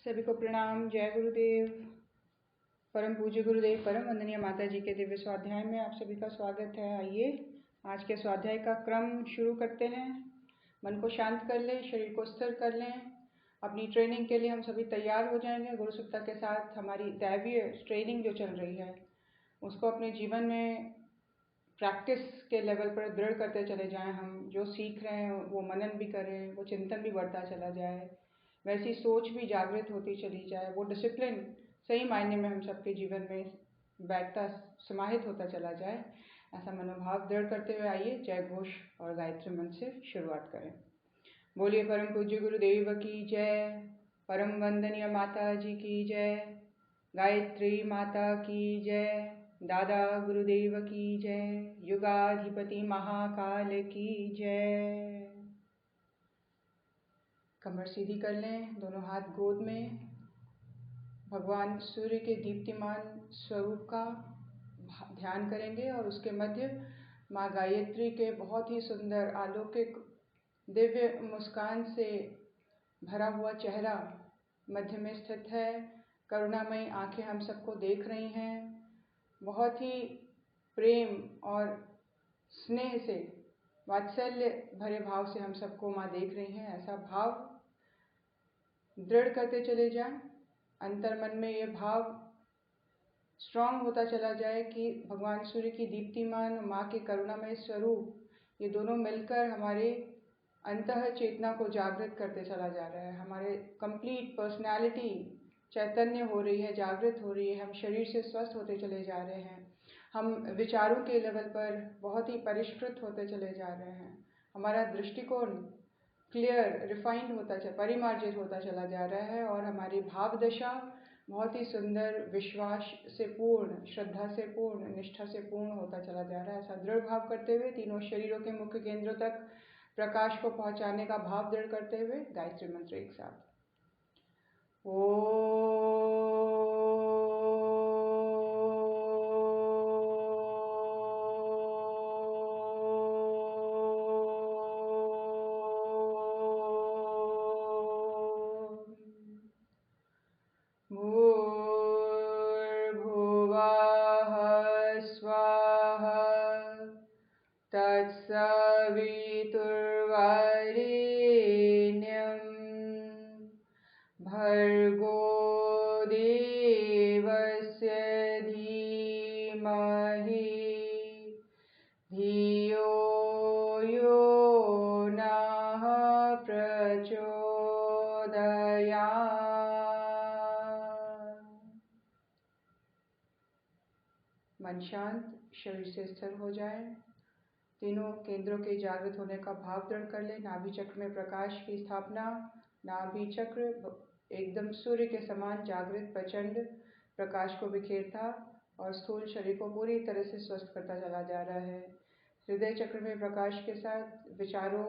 सभी को प्रणाम। जय गुरुदेव। परम पूज्य गुरुदेव, परम वंदनीय माता जी के दिव्य स्वाध्याय में आप सभी का स्वागत है। आइए आज के स्वाध्याय का क्रम शुरू करते हैं। मन को शांत कर लें, शरीर को स्थिर कर लें। अपनी ट्रेनिंग के लिए हम सभी तैयार हो जाएंगे। गुरु सत्ता के साथ हमारी दैवीय ट्रेनिंग जो चल रही है उसको अपने जीवन में प्रैक्टिस के लेवल पर दृढ़ करते चले जाएं। हम जो सीख रहे हैं वो मनन भी करें, वो चिंतन भी बढ़ता चला जाए, वैसी सोच भी जागृत होती चली जाए, वो डिसिप्लिन सही मायने में हम सबके जीवन में बैठता समाहित होता चला जाए। ऐसा मनोभाव दृढ़ करते हुए आइए जय घोष और गायत्री मंत्र से शुरुआत करें। बोलिए परम पूज्य गुरुदेव की जय, परम वंदनीय माता जी की जय, गायत्री माता की जय, दादा गुरुदेव की जय, युगाधिपति महाकाल की जय। कमर सीधी कर लें, दोनों हाथ गोद में। भगवान सूर्य के दीप्तिमान स्वरूप का ध्यान करेंगे और उसके मध्य माँ गायत्री के बहुत ही सुंदर अलौकिक दिव्य मुस्कान से भरा हुआ चेहरा मध्य में स्थित है। करुणामयी आंखें हम सबको देख रही हैं। बहुत ही प्रेम और स्नेह से, वात्सल्य भरे भाव से हम सबको माँ देख रही हैं। ऐसा भाव दृढ़ करते चले जाएं। अंतर मन में ये भाव स्ट्रांग होता चला जाए कि भगवान सूर्य की दीप्तिमान माँ के करुणामय स्वरूप ये दोनों मिलकर हमारे अंतः चेतना को जागृत करते चला जा रहा है। हमारे कंप्लीट पर्सनालिटी चैतन्य हो रही है, जागृत हो रही है। हम शरीर से स्वस्थ होते चले जा रहे हैं। हम विचारों के लेवल पर बहुत ही परिष्कृत होते चले जा रहे हैं। हमारा दृष्टिकोण क्लियर, रिफाइंड होता परिमार्जित होता चला जा रहा है और हमारी भाव दशा बहुत ही सुंदर, विश्वास से पूर्ण, श्रद्धा से पूर्ण, निष्ठा से पूर्ण होता चला जा रहा है। ऐसा दृढ़ भाव करते हुए तीनों शरीरों के मुख्य केंद्रों तक प्रकाश को पहुंचाने का भाव दृढ़ करते हुए गायत्री मंत्र एक साथ। भर्गो देवस्य धीमहि धियो यो नः प्रचोदयात्। मन शांत, शरीर से स्थिर हो जाए। तीनों केंद्रों के जागृत होने का भाव दृढ़ कर ले। नाभि चक्र में प्रकाश की स्थापना। नाभि चक्र एकदम सूर्य के समान जागृत प्रचंड प्रकाश को बिखेरता और स्थूल शरीर को पूरी तरह से स्वस्थ करता चला जा रहा है। हृदय चक्र में प्रकाश के साथ विचारों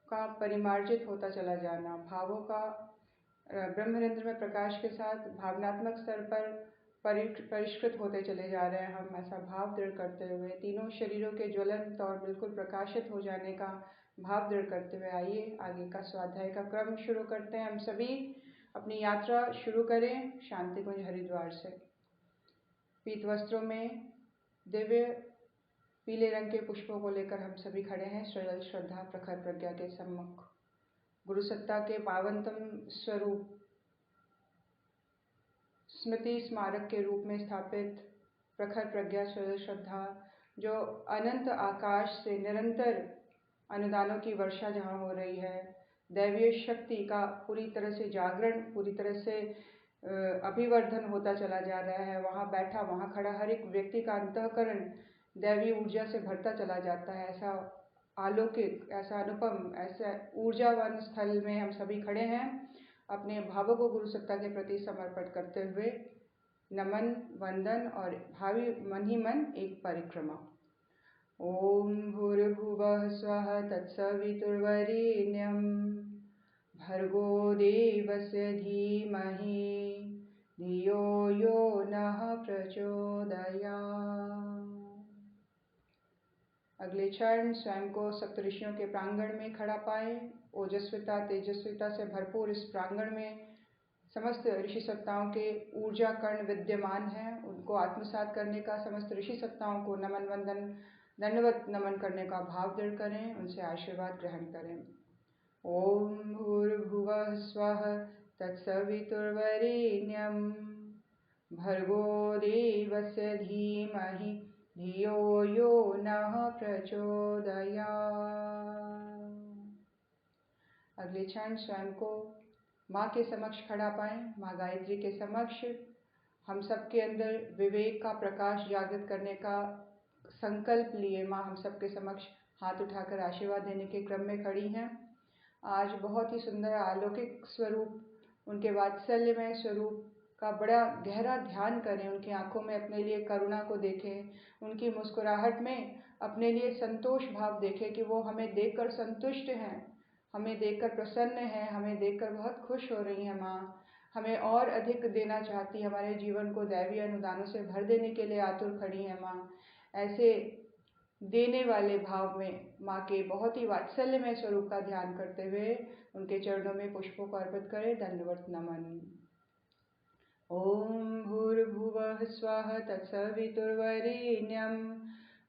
का परिमार्जित होता चला जाना। भावों का ब्रह्मरंध्र में प्रकाश के साथ भावनात्मक स्तर पर परिष्कृत होते चले जा रहे हैं। हम ऐसा भाव दृढ़ करते हुए तीनों शरीरों के ज्वलंत और बिल्कुल प्रकाशित हो जाने का भाव दृढ़ करते हुए आइए आगे का स्वाध्याय का क्रम शुरू करते हैं। हम सभी अपनी यात्रा शुरू करें शांति कुंज हरिद्वार से। पीत वस्त्रों में दिव्य पीले रंग के पुष्पों को लेकर हम सभी खड़े हैं सरल श्रद्धा प्रखर प्रज्ञा के सम्मुख। गुरु सत्ता के पावनतम स्वरूप स्मृति स्मारक के रूप में स्थापित प्रखर प्रज्ञा सरल श्रद्धा जो अनंत आकाश से निरंतर अनुदानों की वर्षा जहाँ हो रही है, दैवीय शक्ति का पूरी तरह से जागरण, पूरी तरह से अभिवर्धन होता चला जा रहा है। वहाँ बैठा, वहाँ खड़ा हर एक व्यक्ति का अंतःकरण दैवी ऊर्जा से भरता चला जाता है। ऐसा अलौकिक, ऐसा अनुपम, ऐसा ऊर्जावान स्थल में हम सभी खड़े हैं। अपने भावों को गुरु सत्ता के प्रति समर्पित करते हुए नमन, वंदन और भावी मन ही मन एक परिक्रमा। ओम भूर्भुवः स्वः तत्सवितुर्वरेण्यं भर्गो देवस्य धीमहि धियो यो नः प्रचोदयात्। अगले क्षण स्वयं को सप्तऋषियों के प्रांगण में खड़ा पाए। ओजस्विता, तेजस्विता से भरपूर इस प्रांगण में समस्त ऋषि सत्ताओं के ऊर्जा कर्ण विद्यमान हैं, उनको आत्मसात करने का, समस्त ऋषि सत्ताओं को नमन वंदन दंडवत नमन करने का भाव दृढ़ करें, उनसे आशीर्वाद ग्रहण करें। ओम भूर्भुवः स्वः तत्सवितुर्वरेण्यं भर्गो देवस्य धीमहि धियो यो नः प्रचोदयात्। अगले क्षण स्वयं को माँ के समक्ष खड़ा पाएं। माँ गायत्री के समक्ष हम सबके अंदर विवेक का प्रकाश जागृत करने का संकल्प लिए माँ हम सबके समक्ष हाथ उठाकर आशीर्वाद देने के क्रम में खड़ी हैं। आज बहुत ही सुंदर अलौकिक स्वरूप, उनके वात्सल्यमय स्वरूप का बड़ा गहरा ध्यान करें। उनकी आंखों में अपने लिए करुणा को देखें, उनकी मुस्कुराहट में अपने लिए संतोष भाव देखें कि वो हमें देखकर संतुष्ट हैं, हमें देखकर प्रसन्न हैं, हमें देखकर बहुत खुश हो रही हैं। माँ हमें और अधिक देना चाहती, हमारे जीवन को दैवीय अनुदानों से भर देने के लिए आतुर खड़ी हैं। माँ ऐसे देने वाले भाव में माँ के बहुत ही वात्सल्यमय स्वरूप का ध्यान करते हुए उनके चरणों में पुष्पों को अर्पित करें। दंडवत नमन। ओम भूर्भुवः स्वः तत्सवितुर्वरेण्यं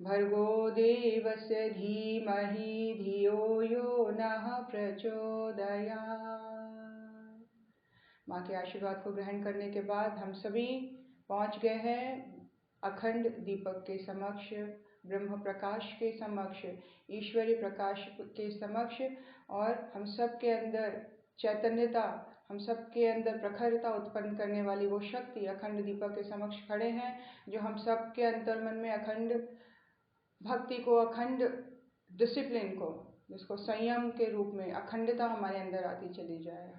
भर्गो देवस्य धीमहि धियो यो नः प्रचोदयात्। माँ के आशीर्वाद को ग्रहण करने के बाद हम सभी पहुँच गए हैं अखंड दीपक के समक्ष, ब्रह्म प्रकाश के समक्ष, ईश्वरीय प्रकाश के समक्ष, और हम सब के अंदर चैतन्यता, हम सब के अंदर प्रखरता उत्पन्न करने वाली वो शक्ति अखंड दीपक के समक्ष खड़े हैं, जो हम सब के अंतर्मन में अखंड भक्ति को, अखंड डिसिप्लिन को, जिसको संयम के रूप में अखंडता हमारे अंदर आती चली जाए।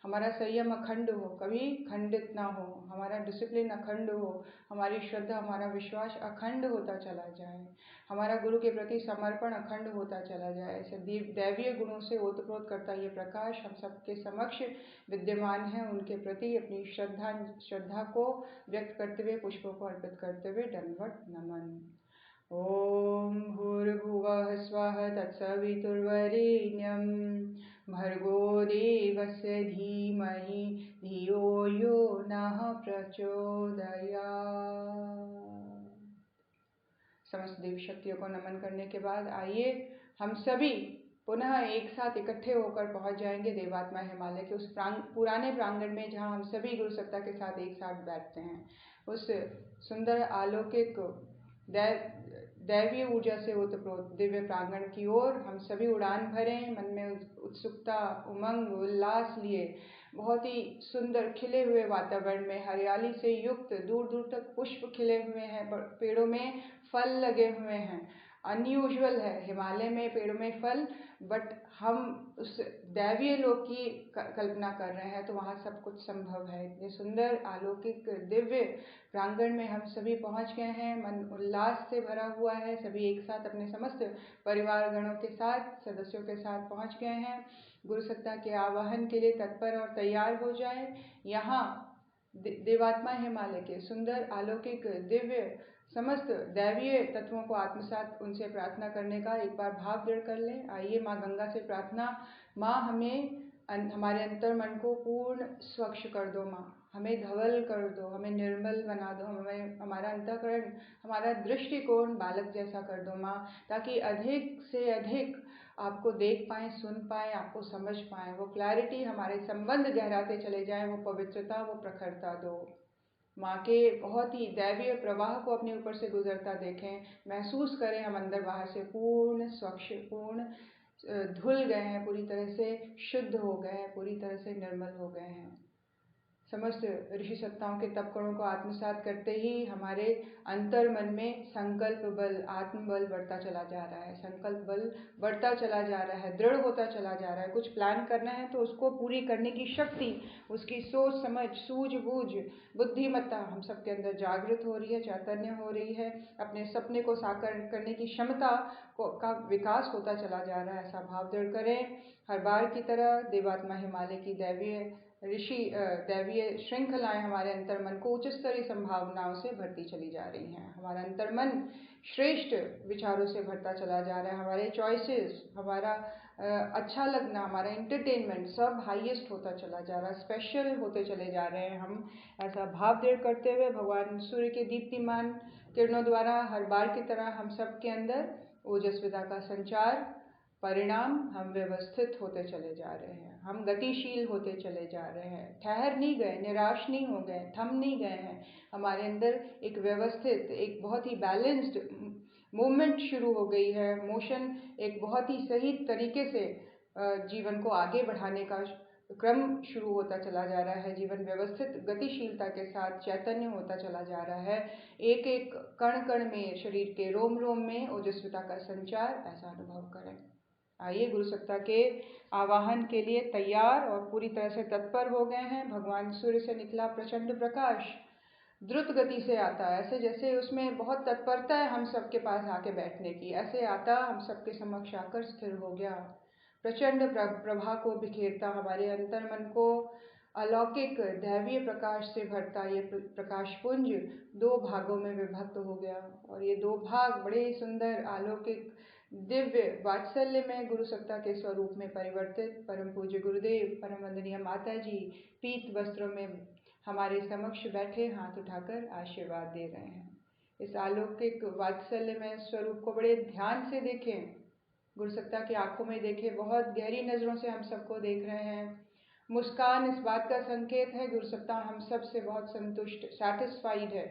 हमारा संयम अखंड हो, कभी खंडित ना हो, हमारा डिसिप्लिन अखंड हो, हमारी श्रद्धा, हमारा विश्वास अखंड होता चला जाए, हमारा गुरु के प्रति समर्पण अखंड होता चला जाए। ऐसे दैवीय गुणों से ओतप्रोत करता ये प्रकाश हम सबके समक्ष विद्यमान है। उनके प्रति अपनी श्रद्धा को व्यक्त करते हुए, पुष्पों को अर्पित करते हुए दंडवत नमन। ओम भूर्भुवः स्वः तत्सवितुर्वरेण्यं भर्गो देवस्य धीमहि धियो यो नः प्रचोदयात्। समस्त देवी शक्तियों को नमन करने के बाद आइए हम सभी पुनः एक साथ इकट्ठे होकर पहुंच जाएंगे देवात्मा हिमालय के उस पुराने प्रांगण में, जहां हम सभी गुरु सत्ता के साथ एक साथ बैठते हैं। उस सुंदर अलौकिक दैवीय ऊर्जा से ओतप्रोत दिव्य प्रांगण की ओर हम सभी उड़ान भरें, मन में उत्सुकता, उमंग, उल्लास लिए बहुत ही सुंदर खिले हुए वातावरण में, हरियाली से युक्त, दूर दूर तक पुष्प खिले हुए हैं, पेड़ों में फल लगे हुए हैं। अनयूजुअल है हिमालय में पेड़ों में फल, बट हम उस दैवीय लोक की कल्पना कर रहे हैं, तो वहाँ सब कुछ संभव है। ये सुंदर अलौकिक दिव्य प्रांगण में हम सभी पहुँच गए हैं, मन उल्लास से भरा हुआ है। सभी एक साथ अपने समस्त परिवार गणों के साथ, सदस्यों के साथ पहुँच गए हैं। गुरु सत्ता के आवाहन के लिए तत्पर और तैयार हो जाए। यहाँ देवात्मा हिमालय के सुंदर अलौकिक दिव्य समस्त दैवीय तत्वों को आत्मसात उनसे प्रार्थना करने का एक बार भाव दृढ़ कर लें। आइए माँ गंगा से प्रार्थना। माँ हमारे अंतर मन को पूर्ण स्वच्छ कर दो। माँ हमें धवल कर दो, हमें निर्मल बना दो, हमारा अंतःकरण, हमारा दृष्टिकोण बालक जैसा कर दो माँ, ताकि अधिक से अधिक आपको देख पाएँ, सुन पाएँ, आपको समझ पाएँ। वो क्लैरिटी, हमारे संबंध गहराते चले जाएँ, वो पवित्रता, वो प्रखरता दो। माँ के बहुत ही दैवीय प्रवाह को अपने ऊपर से गुजरता देखें, महसूस करें हम अंदर बाहर से पूर्ण स्वच्छ, पूर्ण धुल गए हैं, पूरी तरह से शुद्ध हो गए हैं, पूरी तरह से निर्मल हो गए हैं। समस्त ऋषि सत्ताओं के तपकणों को आत्मसात करते ही हमारे अंतर मन में संकल्प बल, आत्मबल बढ़ता चला जा रहा है। संकल्प बल बढ़ता चला जा रहा है, दृढ़ होता चला जा रहा है। कुछ प्लान करना है तो उसको पूरी करने की शक्ति, उसकी सोच समझ, सूझबूझ, बुद्धिमत्ता हम सबके अंदर जागृत हो रही है, चैतन्य हो रही है। अपने सपने को साकार करने की क्षमता का विकास होता चला जा रहा है। ऐसा भाव दृढ़ करें। हर बार की तरह देवात्मा हिमालय की दैवीय श्रृंखलाएं हमारे अंतर्मन को उच्च स्तरीय संभावनाओं से भरती चली जा रही हैं। हमारा अंतर्मन श्रेष्ठ विचारों से भरता चला जा रहा है। हमारे चॉइसेस, हमारा अच्छा लगना, हमारा एंटरटेनमेंट सब हाईएस्ट होता चला जा रहा है, स्पेशल होते चले जा रहे हैं हम। ऐसा भाव दृढ़ करते हुए भगवान सूर्य के दीप्तिमान किरणों द्वारा हर बार की तरह हम सब के अंदर ओजस्विता का संचार, परिणाम हम व्यवस्थित होते चले जा रहे हैं, हम गतिशील होते चले जा रहे हैं, ठहर नहीं गए, निराश नहीं हो गए, थम नहीं गए हैं। हमारे अंदर एक व्यवस्थित, एक बहुत ही बैलेंस्ड मूवमेंट शुरू हो गई है, मोशन एक बहुत ही सही तरीके से जीवन को आगे बढ़ाने का क्रम शुरू होता चला जा रहा है। जीवन व्यवस्थित गतिशीलता के साथ चैतन्य होता चला जा रहा है। एक एक कण कण में, शरीर के रोम रोम में ओजस्विता का संचार, ऐसा अनुभव करें। आइए गुरु सत्ता के आवाहन के लिए तैयार और पूरी तरह से तत्पर हो गए हैं। भगवान सूर्य से निकला प्रचंड प्रकाश द्रुत गति से आता है, ऐसे जैसे उसमें बहुत तत्परता है हम सबके पास आके बैठने की, ऐसे आता हम सबके समक्ष आकर स्थिर हो गया। प्रचंड प्रभा को बिखेरता, हमारे अंतर मन को अलौकिक दैवीय प्रकाश से भरता ये प्रकाश पुंज दो भागों में विभक्त हो गया। और ये दो भाग बड़े सुंदर, अलौकिक, दिव्य, वात्सल्य में गुरु सत्ता के स्वरूप में परिवर्तित परम पूज्य गुरुदेव, परम वंदनीय माता जी पीत वस्त्रों में हमारे समक्ष बैठे हाथ उठाकर आशीर्वाद दे रहे हैं। इस अलौकिक वात्सल्य में स्वरूप को बड़े ध्यान से देखें, गुरु सत्ता की आंखों में देखें, बहुत गहरी नजरों से हम सबको देख रहे हैं। मुस्कान इस बात का संकेत है गुरु सत्ता हम सब से बहुत संतुष्ट, सैटिस्फाइड है।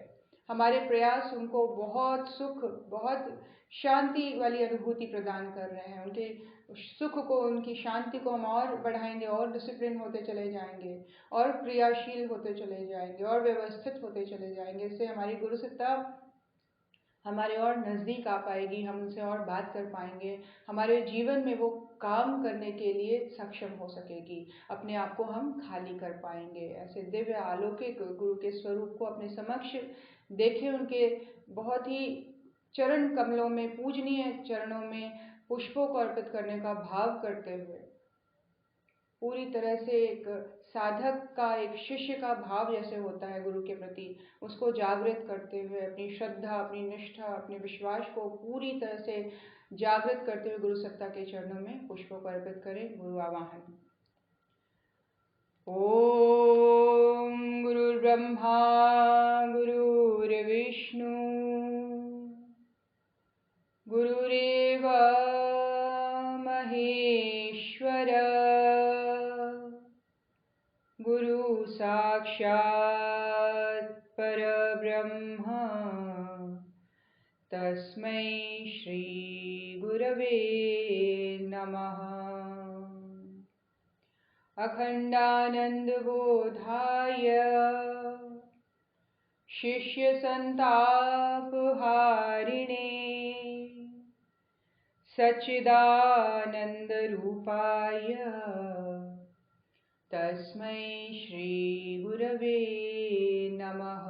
हमारे प्रयास उनको बहुत सुख, बहुत शांति वाली अनुभूति प्रदान कर रहे हैं। उनके सुख को, उनकी शांति को हम और बढ़ाएंगे, और डिसिप्लिन होते चले जाएंगे, और क्रियाशील होते चले जाएंगे, और व्यवस्थित होते चले जाएंगे। इससे हमारी गुरु सत्ता हमारे और नज़दीक आ पाएगी, हम उनसे और बात कर पाएंगे, हमारे जीवन में वो काम करने के लिए सक्षम हो सकेगी, अपने आप को हम खाली कर पाएंगे। ऐसे दिव्य अलौकिक गुरु के स्वरूप को अपने समक्ष देखें, उनके बहुत ही चरण कमलों में, पूजनीय चरणों में पुष्पों को अर्पित करने का भाव करते हुए, पूरी तरह से एक साधक का, एक शिष्य का भाव जैसे होता है गुरु के प्रति, उसको जागृत करते हुए अपनी श्रद्धा, अपनी निष्ठा, अपने विश्वास को पूरी तरह से जागृत करते हुए गुरु सत्ता के चरणों में पुष्पों को अर्पित करें। गुरु आवाहन। ओम गुरुर्ब्रह्मा गुरुर्विष्णु गुरुरेव महेश्वर गुरु साक्षात् परब्रह्म तस्मै श्री गुरवे नमः। अखंडानंदबोधाय शिष्य संतापहारिणे सच्चिदानंद रूपाय तस्मै श्री गुरवे नमः।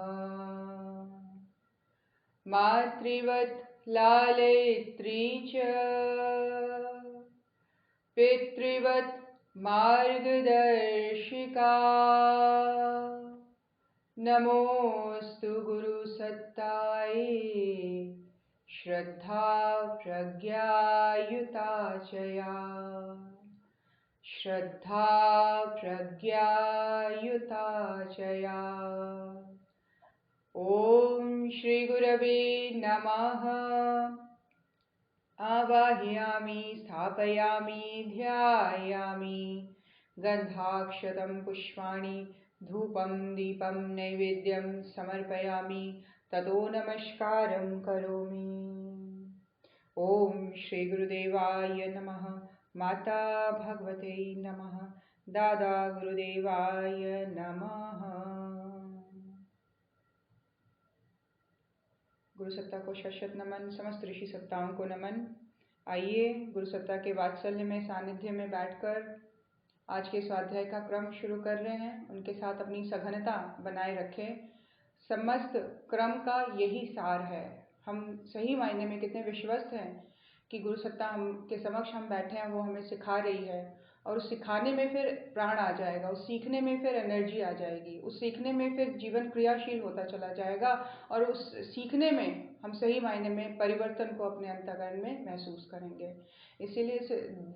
मातृवत् लालयित्री च पितृवत् मार्गदर्शिका नमोस्तु गुरुसत्तायै श्रद्धा प्रज्ञायुता च या, श्रद्धा प्रज्ञायुता च या। ओम श्री गुरवे नमः। आवाहयामि, स्थापयामि, ध्यायामि। गंधाक्षतं पुष्पाणि धूपं दीपं नैवेद्यं समर्पयामि, ततो नमस्कारं करोमि। ओम श्री गुरुदेवाय नमः। माता भगवते नमः। दादा गुरुदेवाय नमः। गुरु सत्ता को शत नमन, समस्त ऋषि सत्ताओं को नमन। आइए गुरु सत्ता के वात्सल्य में, सानिध्य में बैठकर आज के स्वाध्याय का क्रम शुरू कर रहे हैं। उनके साथ अपनी सघनता बनाए रखें। समस्त क्रम का यही सार है। हम सही मायने में कितने विश्वस्त हैं कि गुरु सत्ता हम के समक्ष हम बैठे हैं, वो हमें सिखा रही है। और उस सिखाने में फिर प्राण आ जाएगा, उस सीखने में फिर एनर्जी आ जाएगी, उस सीखने में फिर जीवन क्रियाशील होता चला जाएगा और उस सीखने में हम सही मायने में परिवर्तन को अपने अंतःकरण में महसूस करेंगे। इसीलिए इस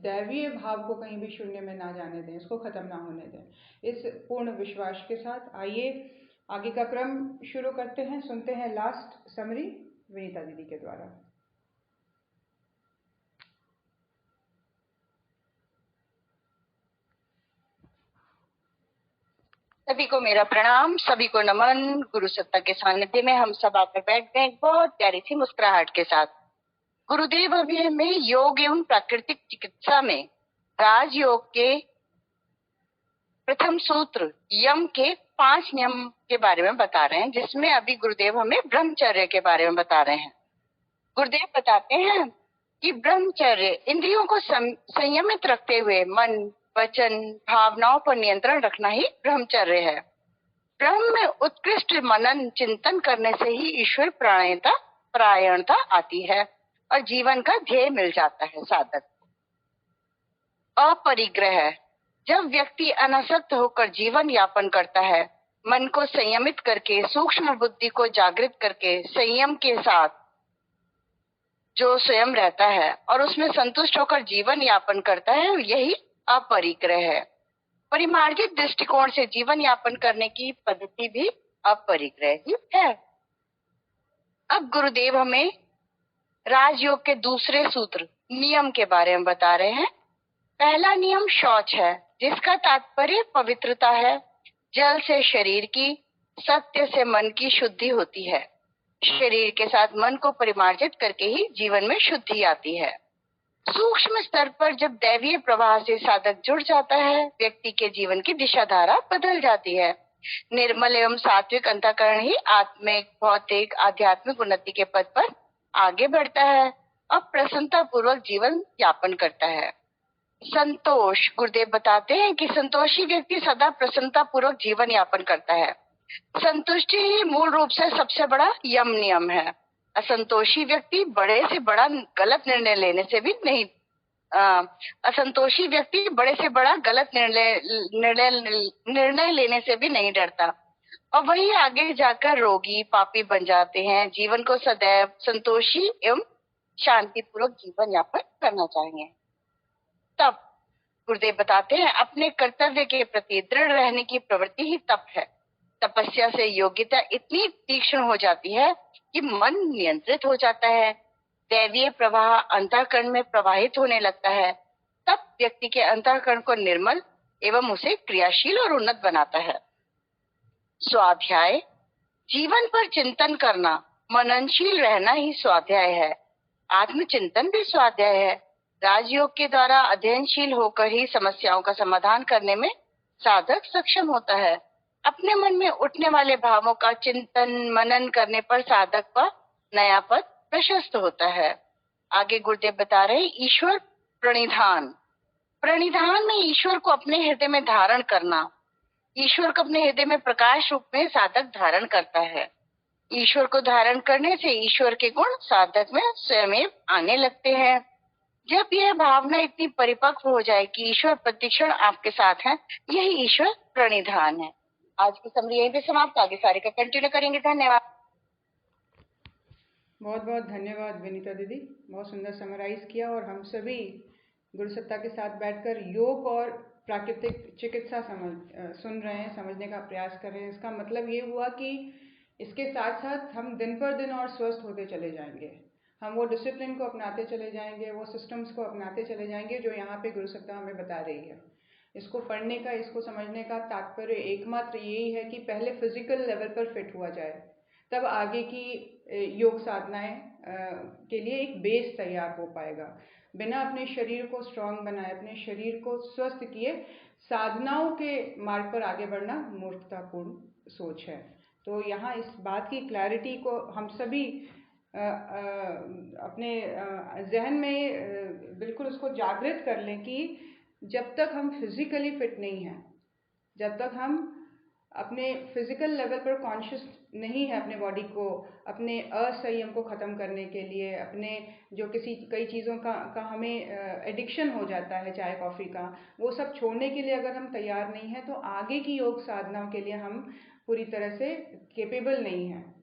दैवीय भाव को कहीं भी शून्य में ना जाने दें, इसको ख़त्म ना होने दें। इस पूर्ण विश्वास के साथ आइए आगे का क्रम शुरू करते हैं। सुनते हैं लास्ट समरी विनीता दीदी के द्वारा। सभी को मेरा प्रणाम, सभी को नमन। गुरु सत्ता के सानिध्य में हम सब आकर बैठ गए बहुत प्यारी सी मुस्कुराहट के साथ। गुरुदेव अभी हमें योग एवं प्राकृतिक चिकित्सा में राजयोग के प्रथम सूत्र यम के 5 नियम के बारे में बता रहे हैं, जिसमें अभी गुरुदेव हमें ब्रह्मचर्य के बारे में बता रहे हैं। गुरुदेव बताते हैं कि ब्रह्मचर्य इंद्रियों को संयमित रखते हुए मन, वचन, भावनाओं पर नियंत्रण रखना ही ब्रह्मचर्य है। ब्रह्म में उत्कृष्ट मनन चिंतन करने से ही ईश्वर परायणता आती है और जीवन का ध्येय मिल जाता है साधक। अपरिग्रह, जब व्यक्ति अनासक्त होकर जीवन यापन करता है, मन को संयमित करके, सूक्ष्म बुद्धि को जागृत करके, संयम के साथ जो स्वयं रहता है और उसमें संतुष्ट होकर जीवन यापन करता है, यही अपरिग्रह है। परिमार्जित दृष्टिकोण से जीवन यापन करने की पद्धति भी अपरिग्रह ही है। अब गुरुदेव हमें राजयोग के दूसरे सूत्र नियम के बारे में बता रहे हैं। पहला नियम शौच है, जिसका तात्पर्य पवित्रता है। जल से शरीर की, सत्य से मन की शुद्धि होती है। शरीर के साथ मन को परिमार्जित करके ही जीवन में शुद्धि आती है। सूक्ष्म स्तर पर जब दैवीय प्रवाह से साधक जुड़ जाता है, व्यक्ति के जीवन की दिशा धारा बदल जाती है। निर्मल एवं सात्विक अंतःकरण ही आत्मिक, भौतिक, आध्यात्मिक उन्नति के पथ पर आगे बढ़ता है और प्रसन्नता पूर्वक जीवन यापन करता है। संतोष, गुरुदेव बताते हैं कि संतोषी व्यक्ति सदा प्रसन्नता पूर्वक जीवन यापन करता है। संतुष्टि ही मूल रूप से सबसे बड़ा यम नियम है। असंतोषी व्यक्ति बड़े से बड़ा गलत निर्णय लेने से भी नहीं असंतोषी व्यक्ति बड़े से बड़ा गलत निर्णय लेने से भी नहीं डरता और वही आगे जाकर रोगी, पापी बन जाते हैं। जीवन को सदैव संतोषी एवं शांतिपूर्वक जीवन यापन करना चाहिए। तप, गुरुदेव बताते हैं अपने कर्तव्य के प्रति दृढ़ रहने की प्रवृत्ति ही तप है। तपस्या से योग्यता इतनी तीक्ष्ण हो जाती है कि मन नियंत्रित हो जाता है, दैवीय प्रवाह अंतःकरण में प्रवाहित होने लगता है। तब व्यक्ति के अंतःकरण को निर्मल एवं उसे क्रियाशील और उन्नत बनाता है। स्वाध्याय, जीवन पर चिंतन करना, मननशील रहना ही स्वाध्याय है। आत्मचिंतन भी स्वाध्याय है। राजयोग के द्वारा अध्ययनशील होकर ही समस्याओं का समाधान करने में साधक सक्षम होता है। अपने मन में उठने वाले भावों का चिंतन मनन करने पर साधक का नया पथ प्रशस्त होता है। आगे गुरुदेव बता रहे ईश्वर प्रणिधान। प्रणिधान में ईश्वर को अपने हृदय में धारण करना। ईश्वर को अपने हृदय में प्रकाश रूप में साधक धारण करता है। ईश्वर को धारण करने से ईश्वर के गुण साधक में स्वयं आने लगते हैं। जब यह भावना इतनी परिपक्व हो जाए कि ईश्वर प्रतिक्षण आपके साथ है, यही ईश्वर प्रणिधान है। आज की समरी यहीं पे समाप्त, आगे सारे का कंटिन्यू करेंगे। धन्यवाद। बहुत बहुत धन्यवाद विनीता दीदी, बहुत सुंदर समराइज किया और हम सभी गुरु सत्ता के साथ बैठकर योग और प्राकृतिक चिकित्सा सुन रहे हैं, समझने का प्रयास कर रहे हैं। इसका मतलब ये हुआ कि इसके साथ साथ हम दिन पर दिन और स्वस्थ होते चले जाएंगे। हम वो डिसिप्लिन को अपनाते चले जाएंगे, वो सिस्टम्स को अपनाते चले जाएंगे जो यहाँ पे गुरु सत्ता हमें बता रही है। इसको पढ़ने का, इसको समझने का तात्पर्य एकमात्र यही है कि पहले फिजिकल लेवल पर फिट हुआ जाए, तब आगे की योग साधनाएं के लिए एक बेस तैयार हो पाएगा। बिना अपने शरीर को स्ट्रांग बनाए, अपने शरीर को स्वस्थ किए साधनाओं के मार्ग पर आगे बढ़ना मूर्खतापूर्ण सोच है। तो यहाँ इस बात की क्लैरिटी को हम सभी अपने जहन में बिल्कुल उसको जागृत कर लें कि जब तक हम फिजिकली फिट नहीं हैं, जब तक हम अपने फिजिकल लेवल पर कॉन्शियस नहीं है अपने बॉडी को अपने असंयम को ख़त्म करने के लिए, अपने जो कई चीज़ों का हमें एडिक्शन हो जाता है चाय कॉफ़ी का, वो सब छोड़ने के लिए अगर हम तैयार नहीं हैं तो आगे की योग साधनाओं के लिए हम पूरी तरह से केपेबल नहीं हैं,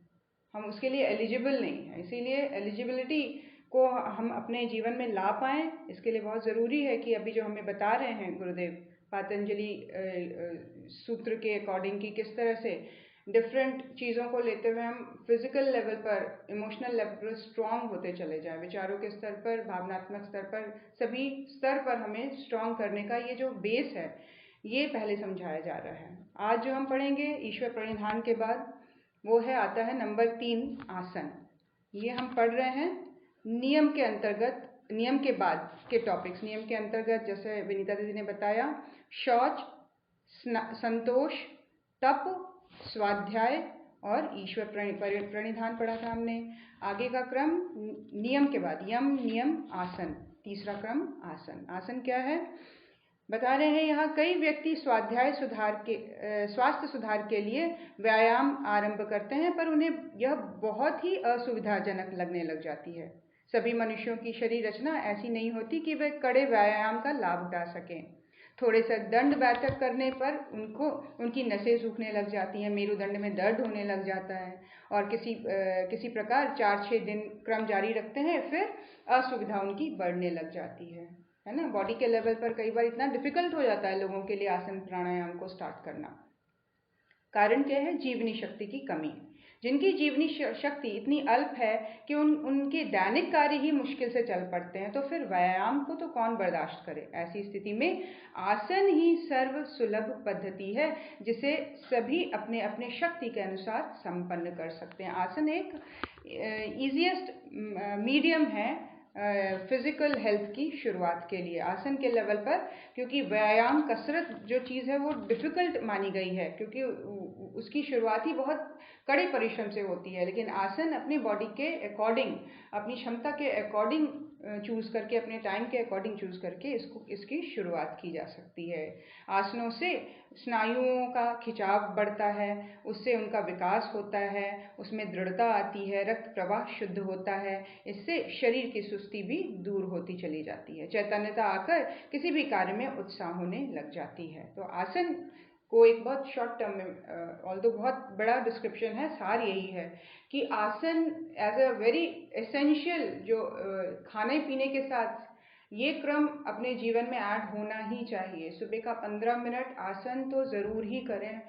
हम उसके लिए एलिजिबल नहीं हैं। इसीलिए एलिजिबिलिटी को हम अपने जीवन में ला पाएँ, इसके लिए बहुत ज़रूरी है कि अभी जो हमें बता रहे हैं गुरुदेव पातंजलि सूत्र के अकॉर्डिंग कि किस तरह से डिफरेंट चीज़ों को लेते हुए हम फिजिकल लेवल पर, इमोशनल लेवल पर स्ट्रांग होते चले जाएं, विचारों के स्तर पर, भावनात्मक स्तर पर, सभी स्तर पर हमें स्ट्रांग करने का ये जो बेस है ये पहले समझाया जा रहा है। आज जो हम पढ़ेंगे ईश्वर प्रणिधान के बाद वो है आता है नंबर 3 आसन। ये हम पढ़ रहे हैं नियम के अंतर्गत, नियम के बाद के टॉपिक्स। नियम के अंतर्गत जैसे विनीता दीदी ने बताया, शौच, संतोष, तप, स्वाध्याय और ईश्वर प्रणिधान पढ़ा था हमने। आगे का क्रम नियम के बाद यम, नियम, आसन, तीसरा क्रम आसन। आसन क्या है बता रहे हैं यहाँ। कई व्यक्ति स्वास्थ्य सुधार के लिए व्यायाम आरंभ करते हैं पर उन्हें यह बहुत ही असुविधाजनक लगने लग जाती है। सभी मनुष्यों की शरीर रचना ऐसी नहीं होती कि वे कड़े व्यायाम का लाभ उठा सकें। थोड़े से दंड बैठक करने पर उनकी नसें सूखने लग जाती हैं, मेरुदंड में दर्द होने लग जाता है और किसी प्रकार 4-6 दिन क्रम जारी रखते हैं, फिर असुविधा उनकी बढ़ने लग जाती है ना। बॉडी के लेवल पर कई बार इतना डिफिकल्ट हो जाता है लोगों के लिए आसन प्राणायाम को स्टार्ट करना। कारण क्या है? जीवनी शक्ति की कमी। जिनकी जीवनी शक्ति इतनी अल्प है कि उनके दैनिक कार्य ही मुश्किल से चल पड़ते हैं, तो फिर व्यायाम को तो कौन बर्दाश्त करे। ऐसी स्थिति में आसन ही सर्व सुलभ पद्धति है जिसे सभी अपने अपने शक्ति के अनुसार संपन्न कर सकते हैं। आसन एक ईजीएस्ट मीडियम है फिजिकल हेल्थ की शुरुआत के लिए आसन के लेवल पर, क्योंकि व्यायाम कसरत जो चीज़ है वो डिफ़िकल्ट मानी गई है क्योंकि उसकी शुरुआत ही बहुत कड़े परिश्रम से होती है। लेकिन आसन अपनी बॉडी के अकॉर्डिंग, अपनी क्षमता के अकॉर्डिंग चूज़ करके, अपने टाइम के अकॉर्डिंग चूज़ करके इसकी शुरुआत की जा सकती है। आसनों से स्नायुओं का खिंचाव बढ़ता है, उससे उनका विकास होता है, उसमें दृढ़ता आती है, रक्त प्रवाह शुद्ध होता है, इससे शरीर की सुस्ती भी दूर होती चली जाती है, चैतन्यता आकर किसी भी कार्य में उत्साह होने लग जाती है। तो आसन को एक बहुत शॉर्ट टर्म में, ऑल्दो बहुत बड़ा डिस्क्रिप्शन है, सार यही है कि आसन एज अ वेरी एसेंशियल, जो खाने पीने के साथ ये क्रम अपने जीवन में ऐड होना ही चाहिए। सुबह का 15 मिनट आसन तो ज़रूर ही करें।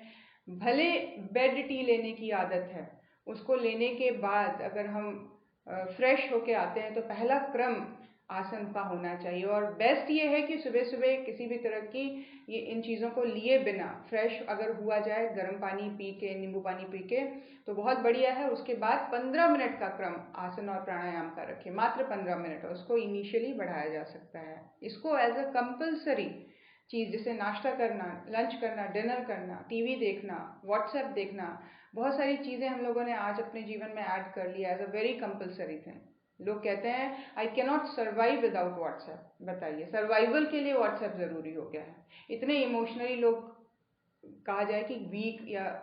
भले बेड टी लेने की आदत है, उसको लेने के बाद अगर हम फ्रेश होके आते हैं तो पहला क्रम आसन का होना चाहिए। और बेस्ट ये है कि सुबह सुबह किसी भी तरह की इन चीज़ों को लिए बिना फ्रेश अगर हुआ जाए, गर्म पानी पी के, नींबू पानी पी के, तो बहुत बढ़िया है। उसके बाद 15 मिनट का क्रम आसन और प्राणायाम का रखें, मात्र 15 मिनट, और उसको इनिशियली बढ़ाया जा सकता है। इसको एज अ कंपल्सरी चीज़, जैसे नाश्ता करना, लंच करना, डिनर करना, टीवी देखना, व्हाट्सएप देखना, बहुत सारी चीज़ें हम लोगों ने आज अपने जीवन में ऐड कर लिया as a very compulsory thing. लोग कहते हैं I can not survive without WhatsApp. बताइए, सर्वाइवल के लिए व्हाट्सएप ज़रूरी हो गया है। इतने इमोशनली लोग, कहा जाए कि वीक या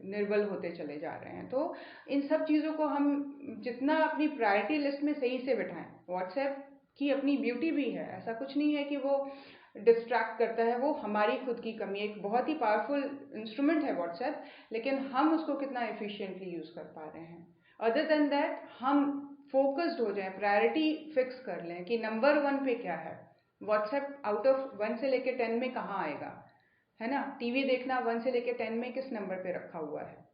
निर्बल होते चले जा रहे हैं। तो इन सब चीज़ों को हम जितना अपनी प्रायोरिटी लिस्ट में सही से बिठाएं। व्हाट्सएप की अपनी ब्यूटी भी है, ऐसा कुछ नहीं है कि वो डिस्ट्रैक्ट करता है, वो हमारी खुद की कमी है। एक बहुत ही पावरफुल इंस्ट्रूमेंट है व्हाट्सएप, लेकिन हम उसको कितना एफिशिएंटली यूज़ कर पा रहे हैं। अदर देन दैट हम फोकस्ड हो जाएं, प्रायोरिटी फिक्स कर लें कि नंबर 1 पे क्या है। व्हाट्सएप आउट ऑफ 1 से लेकर 10 में कहाँ आएगा, है ना। टीवी देखना 1 से लेकर 10 में किस नंबर पे रखा हुआ है।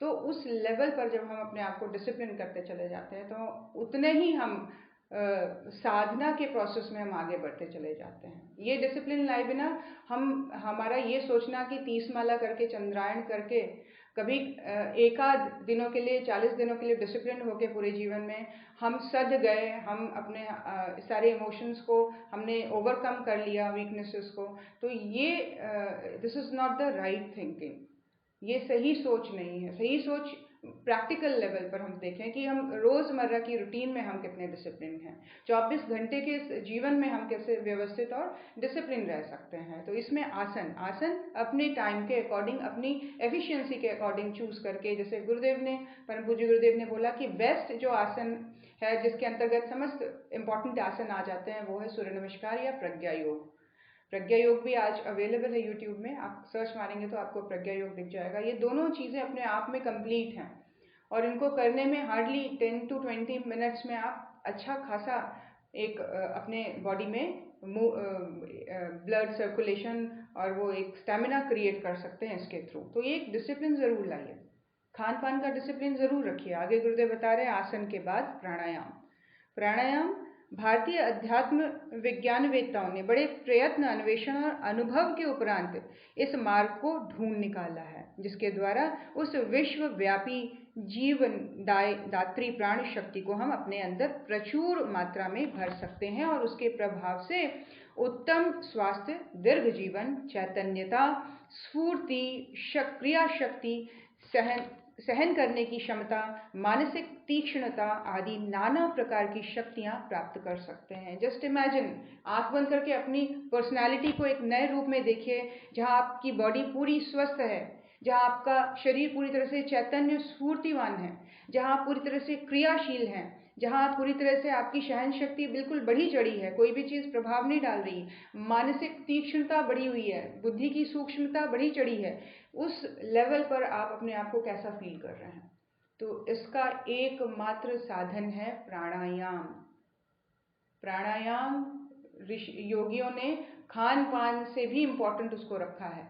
तो उस लेवल पर जब हम अपने आप को डिसिप्लिन करते चले जाते हैं तो उतने ही हम साधना के प्रोसेस में हम आगे बढ़ते चले जाते हैं। ये डिसिप्लिन लाए बिना हमारा ये सोचना कि 30 माला करके, चंद्रायण करके, कभी एकाध दिनों के लिए, 40 दिनों के लिए डिसिप्लिन होके पूरे जीवन में हम सध गए, हम अपने सारे इमोशंस को हमने ओवरकम कर लिया, वीकनेसेस को, तो ये this is not the right thinking. ये सही सोच नहीं है। सही सोच प्रैक्टिकल लेवल पर हम देखें कि हम रोज़मर्रा की रूटीन में हम कितने डिसिप्लिन हैं, 24 घंटे के इस जीवन में हम कैसे व्यवस्थित और डिसिप्लिन रह सकते हैं। तो इसमें आसन अपने टाइम के अकॉर्डिंग, अपनी एफिशिएंसी के अकॉर्डिंग चूज़ करके, जैसे परम पूज्य गुरुदेव ने बोला कि बेस्ट जो आसन है जिसके अंतर्गत समस्त इम्पॉर्टेंट आसन आ जाते हैं वो है सूर्य नमस्कार या प्रज्ञा योग। प्रज्ञा योग भी आज अवेलेबल है यूट्यूब में, आप सर्च मारेंगे तो आपको प्रज्ञा योग दिख जाएगा। ये दोनों चीज़ें अपने आप में कंप्लीट हैं और इनको करने में हार्डली 10 to 20 मिनट्स में आप अच्छा खासा एक अपने बॉडी में ब्लड सर्कुलेशन और वो एक स्टेमिना क्रिएट कर सकते हैं इसके थ्रू। तो ये एक डिसिप्लिन ज़रूर लाइए, खान पान का डिसिप्लिन ज़रूर रखिए। आगे गुरुदेव बता रहे हैं आसन के बाद प्राणायाम भारतीय अध्यात्म विज्ञानवेत्ताओं ने बड़े प्रयत्न, अन्वेषण और अनुभव के उपरांत इस मार्ग को ढूंढ निकाला है, जिसके द्वारा उस विश्वव्यापी जीवन दात्री प्राण शक्ति को हम अपने अंदर प्रचुर मात्रा में भर सकते हैं और उसके प्रभाव से उत्तम स्वास्थ्य, दीर्घ जीवन, चैतन्यता, स्फूर्ति, क्रिया शक्ति, सहन करने की क्षमता, मानसिक तीक्ष्णता आदि नाना प्रकार की शक्तियां प्राप्त कर सकते हैं। जस्ट इमेजिन, आंख बंद करके अपनी पर्सनालिटी को एक नए रूप में देखिए, जहां आपकी बॉडी पूरी स्वस्थ है, जहां आपका शरीर पूरी तरह से चैतन्य स्फूर्तिवान है, जहां आप पूरी तरह से क्रियाशील हैं, जहां पूरी तरह से आपकी सहन शक्ति बिल्कुल बढ़ी चढ़ी है, कोई भी चीज़ प्रभाव नहीं डाल रही, मानसिक तीक्ष्णता बढ़ी हुई है, बुद्धि की सूक्ष्मता बढ़ी चढ़ी है, उस लेवल पर आप अपने आप को कैसा फील कर रहे हैं। तो इसका एकमात्र साधन है प्राणायाम। प्राणायाम योगियों ने खान पान से भी इम्पोर्टेंट उसको रखा है।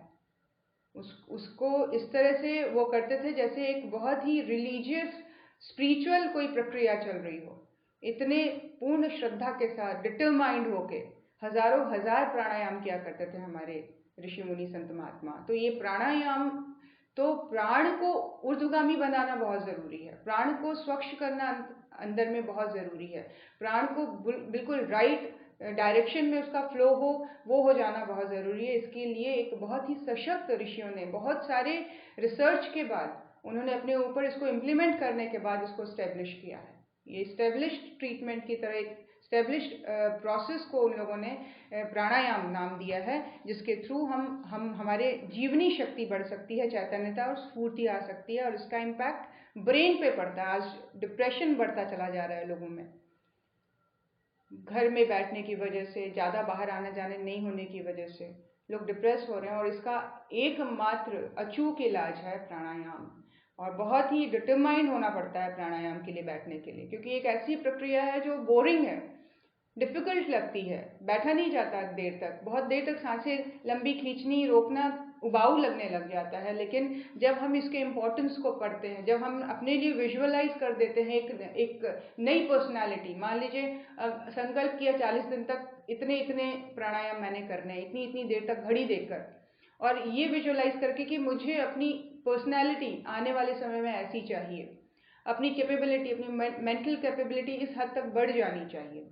उसको इस तरह से वो करते थे जैसे एक बहुत ही रिलीजियस स्पिरिचुअल कोई प्रक्रिया चल रही हो। इतने पूर्ण श्रद्धा के साथ डिटरमाइंड होके हजारों हजार प्राणायाम किया करते थे हमारे ऋषि मुनि संत महात्मा। तो ये प्राणायाम तो प्राण को ऊर्ध्वगामी बनाना बहुत ज़रूरी है, प्राण को स्वच्छ करना अंदर में बहुत ज़रूरी है, प्राण को बिल्कुल राइट डायरेक्शन में उसका फ्लो हो, वो हो जाना बहुत ज़रूरी है। इसके लिए एक बहुत ही सशक्त ऋषियों ने बहुत सारे रिसर्च के बाद उन्होंने अपने ऊपर इसको इम्प्लीमेंट करने के बाद इसको स्टेब्लिश किया है। ये स्टेब्लिश्ड ट्रीटमेंट की तरह एक स्टेब्लिश्ड प्रोसेस को उन लोगों ने प्राणायाम नाम दिया है, जिसके थ्रू हम हमारे जीवनी शक्ति बढ़ सकती है, चैतन्यता और स्फूर्ति आ सकती है और इसका इम्पैक्ट ब्रेन पे पड़ता है। आज डिप्रेशन बढ़ता चला जा रहा है लोगों में, घर में बैठने की वजह से, ज़्यादा बाहर आने जाने नहीं होने की वजह से लोग डिप्रेस हो रहे हैं और इसका एकमात्र अचूक इलाज है प्राणायाम। और बहुत ही डिटरमाइन होना पड़ता है प्राणायाम के लिए, बैठने के लिए, क्योंकि एक ऐसी प्रक्रिया है जो बोरिंग है, डिफ़िकल्ट लगती है, बैठा नहीं जाता देर तक, बहुत देर तक सांसें लंबी खींचनी, रोकना उबाऊ लगने लग जाता है। लेकिन जब हम इसके इम्पोर्टेंस को पढ़ते हैं, जब हम अपने लिए विजुअलाइज कर देते हैं एक नई पर्सनालिटी, मान लीजिए संकल्प किया 40 दिन तक इतने प्राणायाम मैंने करने हैं, इतनी देर तक घड़ी देखकर, और ये विजुअलाइज करके कि मुझे अपनी पर्सनैलिटी आने वाले समय में ऐसी चाहिए, अपनी कैपेबिलिटी, अपनी मेंटल कैपेबिलिटी इस हद तक बढ़ जानी चाहिए,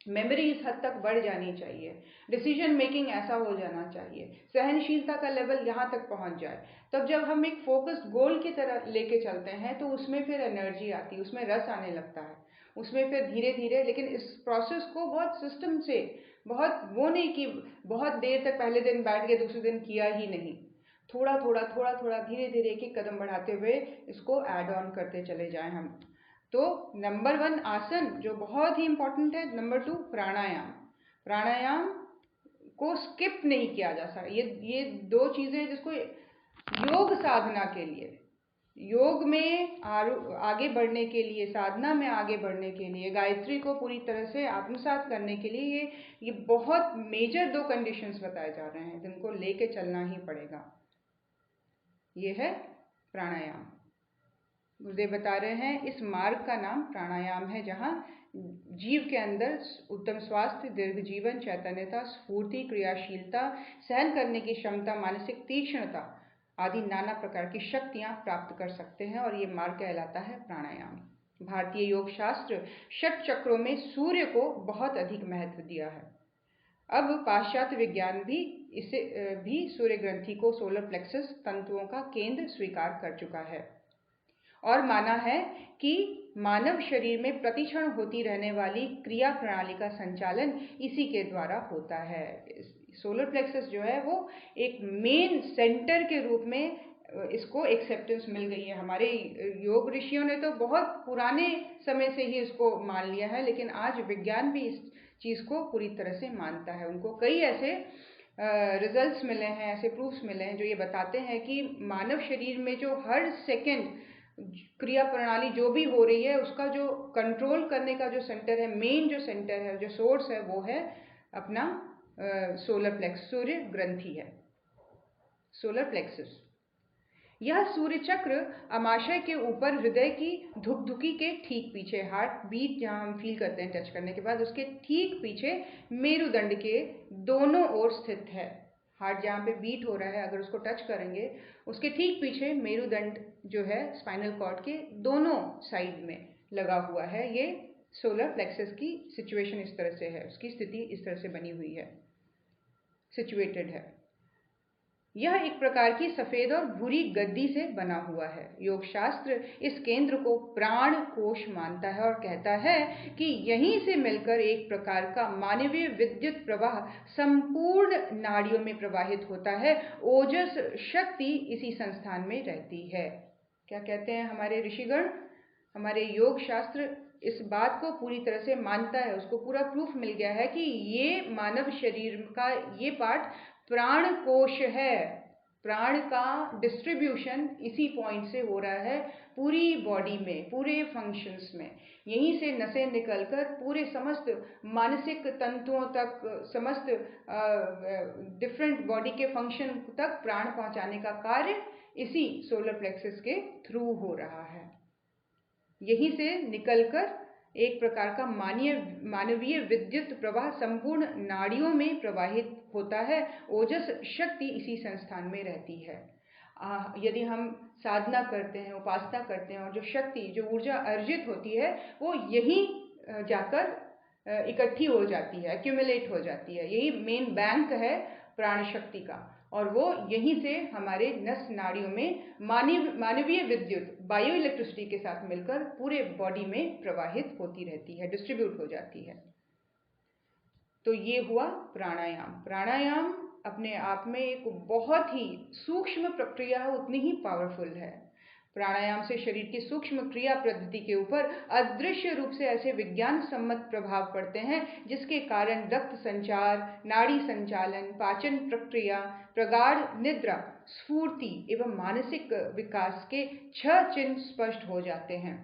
मेमोरी इस हद तक बढ़ जानी चाहिए, डिसीजन मेकिंग ऐसा हो जाना चाहिए, सहनशीलता का लेवल यहाँ तक पहुँच जाए। तब जब हम एक फोकस्ड गोल की तरह लेके चलते हैं तो उसमें फिर एनर्जी आती है, उसमें रस आने लगता है, उसमें फिर धीरे धीरे, लेकिन इस प्रोसेस को बहुत सिस्टम से, बहुत वो नहीं कि बहुत देर तक पहले दिन बैठ गए दूसरे दिन किया ही नहीं, थोड़ा थोड़ा धीरे धीरे एक एक कदम बढ़ाते हुए इसको ऐड ऑन करते चले जाएं हम। तो नंबर 1 आसन जो बहुत ही इम्पोर्टेंट है, नंबर 2 प्राणायाम को स्किप नहीं किया जा सकता। ये दो चीज़ें जिसको योग साधना के लिए, योग में आगे बढ़ने के लिए, साधना में आगे बढ़ने के लिए, गायत्री को पूरी तरह से आत्मसात करने के लिए ये बहुत मेजर 2 कंडीशंस बताए जा रहे हैं जिनको लेके चलना ही पड़ेगा। ये है प्राणायाम। गुरुदेव बता रहे हैं इस मार्ग का नाम प्राणायाम है, जहाँ जीव के अंदर उत्तम स्वास्थ्य, दीर्घ जीवन, चैतन्यता, स्फूर्ति, क्रियाशीलता, सहन करने की क्षमता, मानसिक तीक्ष्णता आदि नाना प्रकार की शक्तियाँ प्राप्त कर सकते हैं, और ये मार्ग कहलाता है प्राणायाम। भारतीय योग शास्त्र षट चक्रों में सूर्य को बहुत अधिक महत्व दिया है। अब पाश्चात्य विज्ञान भी इसे भी सूर्य ग्रंथि को सोलर प्लेक्सस तंतुओं का केंद्र स्वीकार कर चुका है, और माना है कि मानव शरीर में प्रतिक्षण होती रहने वाली क्रिया प्रणाली का संचालन इसी के द्वारा होता है। सोलर प्लेक्सस जो है वो एक मेन सेंटर के रूप में इसको एक्सेप्टेंस मिल गई है। हमारे योग ऋषियों ने तो बहुत पुराने समय से ही इसको मान लिया है, लेकिन आज विज्ञान भी इस चीज़ को पूरी तरह से मानता है। उनको कई ऐसे रिजल्ट्स मिले हैं, ऐसे प्रूफ्स मिले हैं जो ये बताते हैं कि मानव शरीर में जो हर सेकंड क्रिया प्रणाली जो भी हो रही है उसका जो कंट्रोल करने का जो सेंटर है, मेन जो सेंटर है, जो सोर्स है, वो है अपना सोलर प्लेक्स, सूर्य ग्रंथि है, सोलर प्लेक्सस। यह सूर्य चक्र अमाशय के ऊपर हृदय की धुकधुकी के ठीक पीछे, हार्ट बीट जहाँ हम फील करते हैं टच करने के बाद, उसके ठीक पीछे मेरुदंड के दोनों ओर स्थित है। हार्ट जहाँ पे बीट हो रहा है, अगर उसको टच करेंगे, उसके ठीक पीछे मेरुदंड जो है स्पाइनल कॉर्ड के दोनों साइड में लगा हुआ है। ये सोलर प्लेक्सस की सिचुएशन इस तरह से है, उसकी स्थिति इस तरह से बनी हुई है, सिचुएटेड है। यह एक प्रकार की सफेद और भूरी गद्दी से बना हुआ है। योग शास्त्र इस केंद्र को प्राण कोश मानता है और कहता है कि यहीं से मिलकर एक प्रकार का मानवीय विद्युत प्रवाह संपूर्ण नाड़ियों में प्रवाहित होता है। ओजस शक्ति इसी संस्थान में रहती है। क्या कहते हैं हमारे ऋषिगण? हमारे योग शास्त्र इस बात को पूरी तरह से मानता है, उसको पूरा प्रूफ मिल गया है कि ये मानव शरीर का ये पार्ट प्राण कोश है। प्राण का डिस्ट्रीब्यूशन इसी पॉइंट से हो रहा है पूरी बॉडी में, पूरे फंक्शंस में। यहीं से नसें निकलकर पूरे समस्त मानसिक तंतुओं तक, समस्त डिफरेंट बॉडी के फंक्शन तक प्राण पहुंचाने का कार्य इसी सोलर प्लेक्सस के थ्रू हो रहा है। यहीं से निकलकर एक प्रकार का मानवीय विद्युत प्रवाह संपूर्ण नाड़ियों में प्रवाहित होता है। ओजस शक्ति इसी संस्थान में रहती है। यदि हम साधना करते हैं, उपासना करते हैं, और जो शक्ति, जो ऊर्जा अर्जित होती है, वो यहीं जाकर इकट्ठी हो जाती है, एक्यूमुलेट हो जाती है। यही मेन बैंक है प्राण शक्ति का, और वो यहीं से हमारे नस नाड़ियों में मानवीय विद्युत, बायो इलेक्ट्रिसिटी के साथ मिलकर पूरे बॉडी में प्रवाहित होती रहती है, डिस्ट्रीब्यूट हो जाती है। तो ये हुआ प्राणायाम। प्राणायाम अपने आप में एक बहुत ही सूक्ष्म प्रक्रिया है, उतनी ही पावरफुल है। प्राणायाम से शरीर की सूक्ष्म क्रिया पद्धति के ऊपर अदृश्य रूप से ऐसे विज्ञान सम्मत प्रभाव पड़ते हैं जिसके कारण रक्त संचार, नाड़ी संचालन, पाचन प्रक्रिया, प्रगाढ़ निद्रा, स्फूर्ति एवं मानसिक विकास के 6 चिन्ह स्पष्ट हो जाते हैं।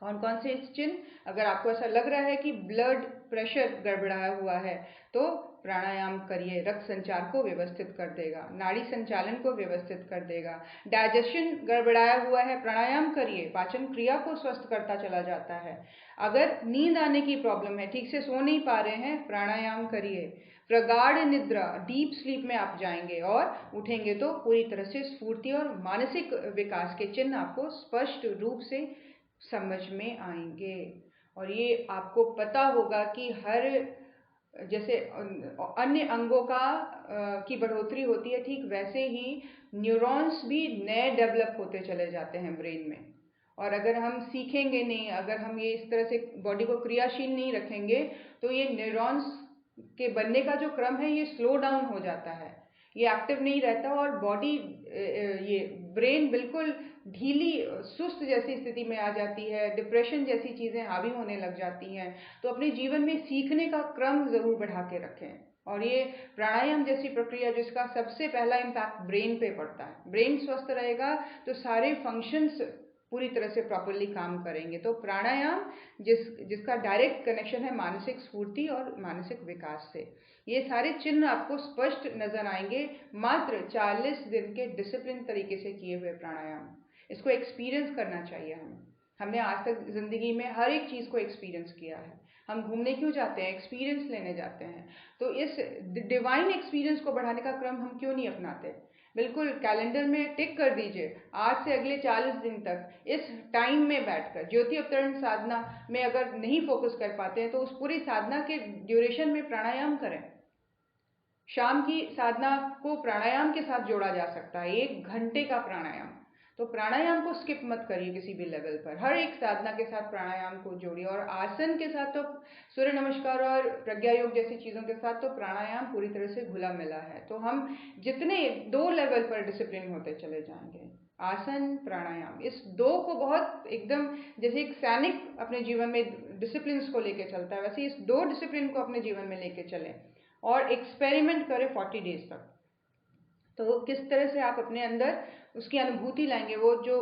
कौन कौन से चिन्ह? अगर आपको ऐसा लग रहा है कि ब्लड प्रेशर गड़बड़ाया हुआ है तो प्राणायाम करिए, रक्त संचार को व्यवस्थित कर देगा, नाड़ी संचालन को व्यवस्थित कर देगा। डाइजेशन गड़बड़ाया हुआ है, प्राणायाम करिए, पाचन क्रिया को स्वस्थ करता चला जाता है। अगर नींद आने की प्रॉब्लम है, ठीक से सो नहीं पा रहे हैं, प्राणायाम करिए। प्रगाढ़ निद्रा, डीप स्लीप में आप जाएंगे और उठेंगे तो पूरी तरह से स्फूर्ति और मानसिक विकास के चिन्ह आपको स्पष्ट रूप से समझ में आएंगे। और ये आपको पता होगा कि हर, जैसे अन्य अंगों की बढ़ोतरी होती है, ठीक वैसे ही न्यूरॉन्स भी नए डेवलप होते चले जाते हैं ब्रेन में। और अगर हम सीखेंगे नहीं, अगर हम ये इस तरह से बॉडी को क्रियाशील नहीं रखेंगे, तो ये न्यूरॉन्स के बनने का जो क्रम है ये स्लो डाउन हो जाता है, ये एक्टिव नहीं रहता, और बॉडी, ये ब्रेन बिल्कुल ढीली, सुस्त जैसी स्थिति में आ जाती है, डिप्रेशन जैसी चीज़ें हावी होने लग जाती हैं। तो अपने जीवन में सीखने का क्रम ज़रूर बढ़ा के रखें। और ये प्राणायाम जैसी प्रक्रिया जिसका सबसे पहला इम्पैक्ट ब्रेन पे पड़ता है, ब्रेन स्वस्थ रहेगा तो सारे फंक्शंस पूरी तरह से प्रॉपरली काम करेंगे। तो प्राणायाम जिसका डायरेक्ट कनेक्शन है मानसिक स्फूर्ति और मानसिक विकास से, ये सारे चिन्ह आपको स्पष्ट नजर आएंगे मात्र 40 दिन के डिसिप्लिन तरीके से किए हुए प्राणायाम। इसको एक्सपीरियंस करना चाहिए हमने आज तक जिंदगी में हर एक चीज़ को एक्सपीरियंस किया है। हम घूमने क्यों जाते हैं? एक्सपीरियंस लेने जाते हैं। तो इस डिवाइन एक्सपीरियंस को बढ़ाने का क्रम हम क्यों नहीं अपनाते? बिल्कुल कैलेंडर में टिक कर दीजिए, आज से अगले 40 दिन तक इस टाइम में बैठकर ज्योति अवतरण साधना में अगर नहीं फोकस कर पाते हैं तो उस पूरी साधना के ड्यूरेशन में प्राणायाम करें। शाम की साधना को प्राणायाम के साथ जोड़ा जा सकता है, 1 घंटे का प्राणायाम। तो प्राणायाम को स्किप मत करिए किसी भी लेवल पर, हर एक साधना के साथ प्राणायाम को जोड़िए। और आसन के साथ तो सूर्य नमस्कार और प्रज्ञा योग जैसी चीज़ों के साथ तो प्राणायाम पूरी तरह से घुला मिला है। तो हम जितने 2 लेवल पर डिसिप्लिन होते चले जाएंगे, आसन प्राणायाम, इस 2 को बहुत एकदम जैसे एक सैनिक अपने जीवन में डिसिप्लिन को लेके चलता है, वैसे इस 2 डिसिप्लिन को अपने जीवन में लेके चलें और एक्सपेरिमेंट करें 40 डेज तक। तो किस तरह से आप अपने अंदर उसकी अनुभूति लाएंगे, वो जो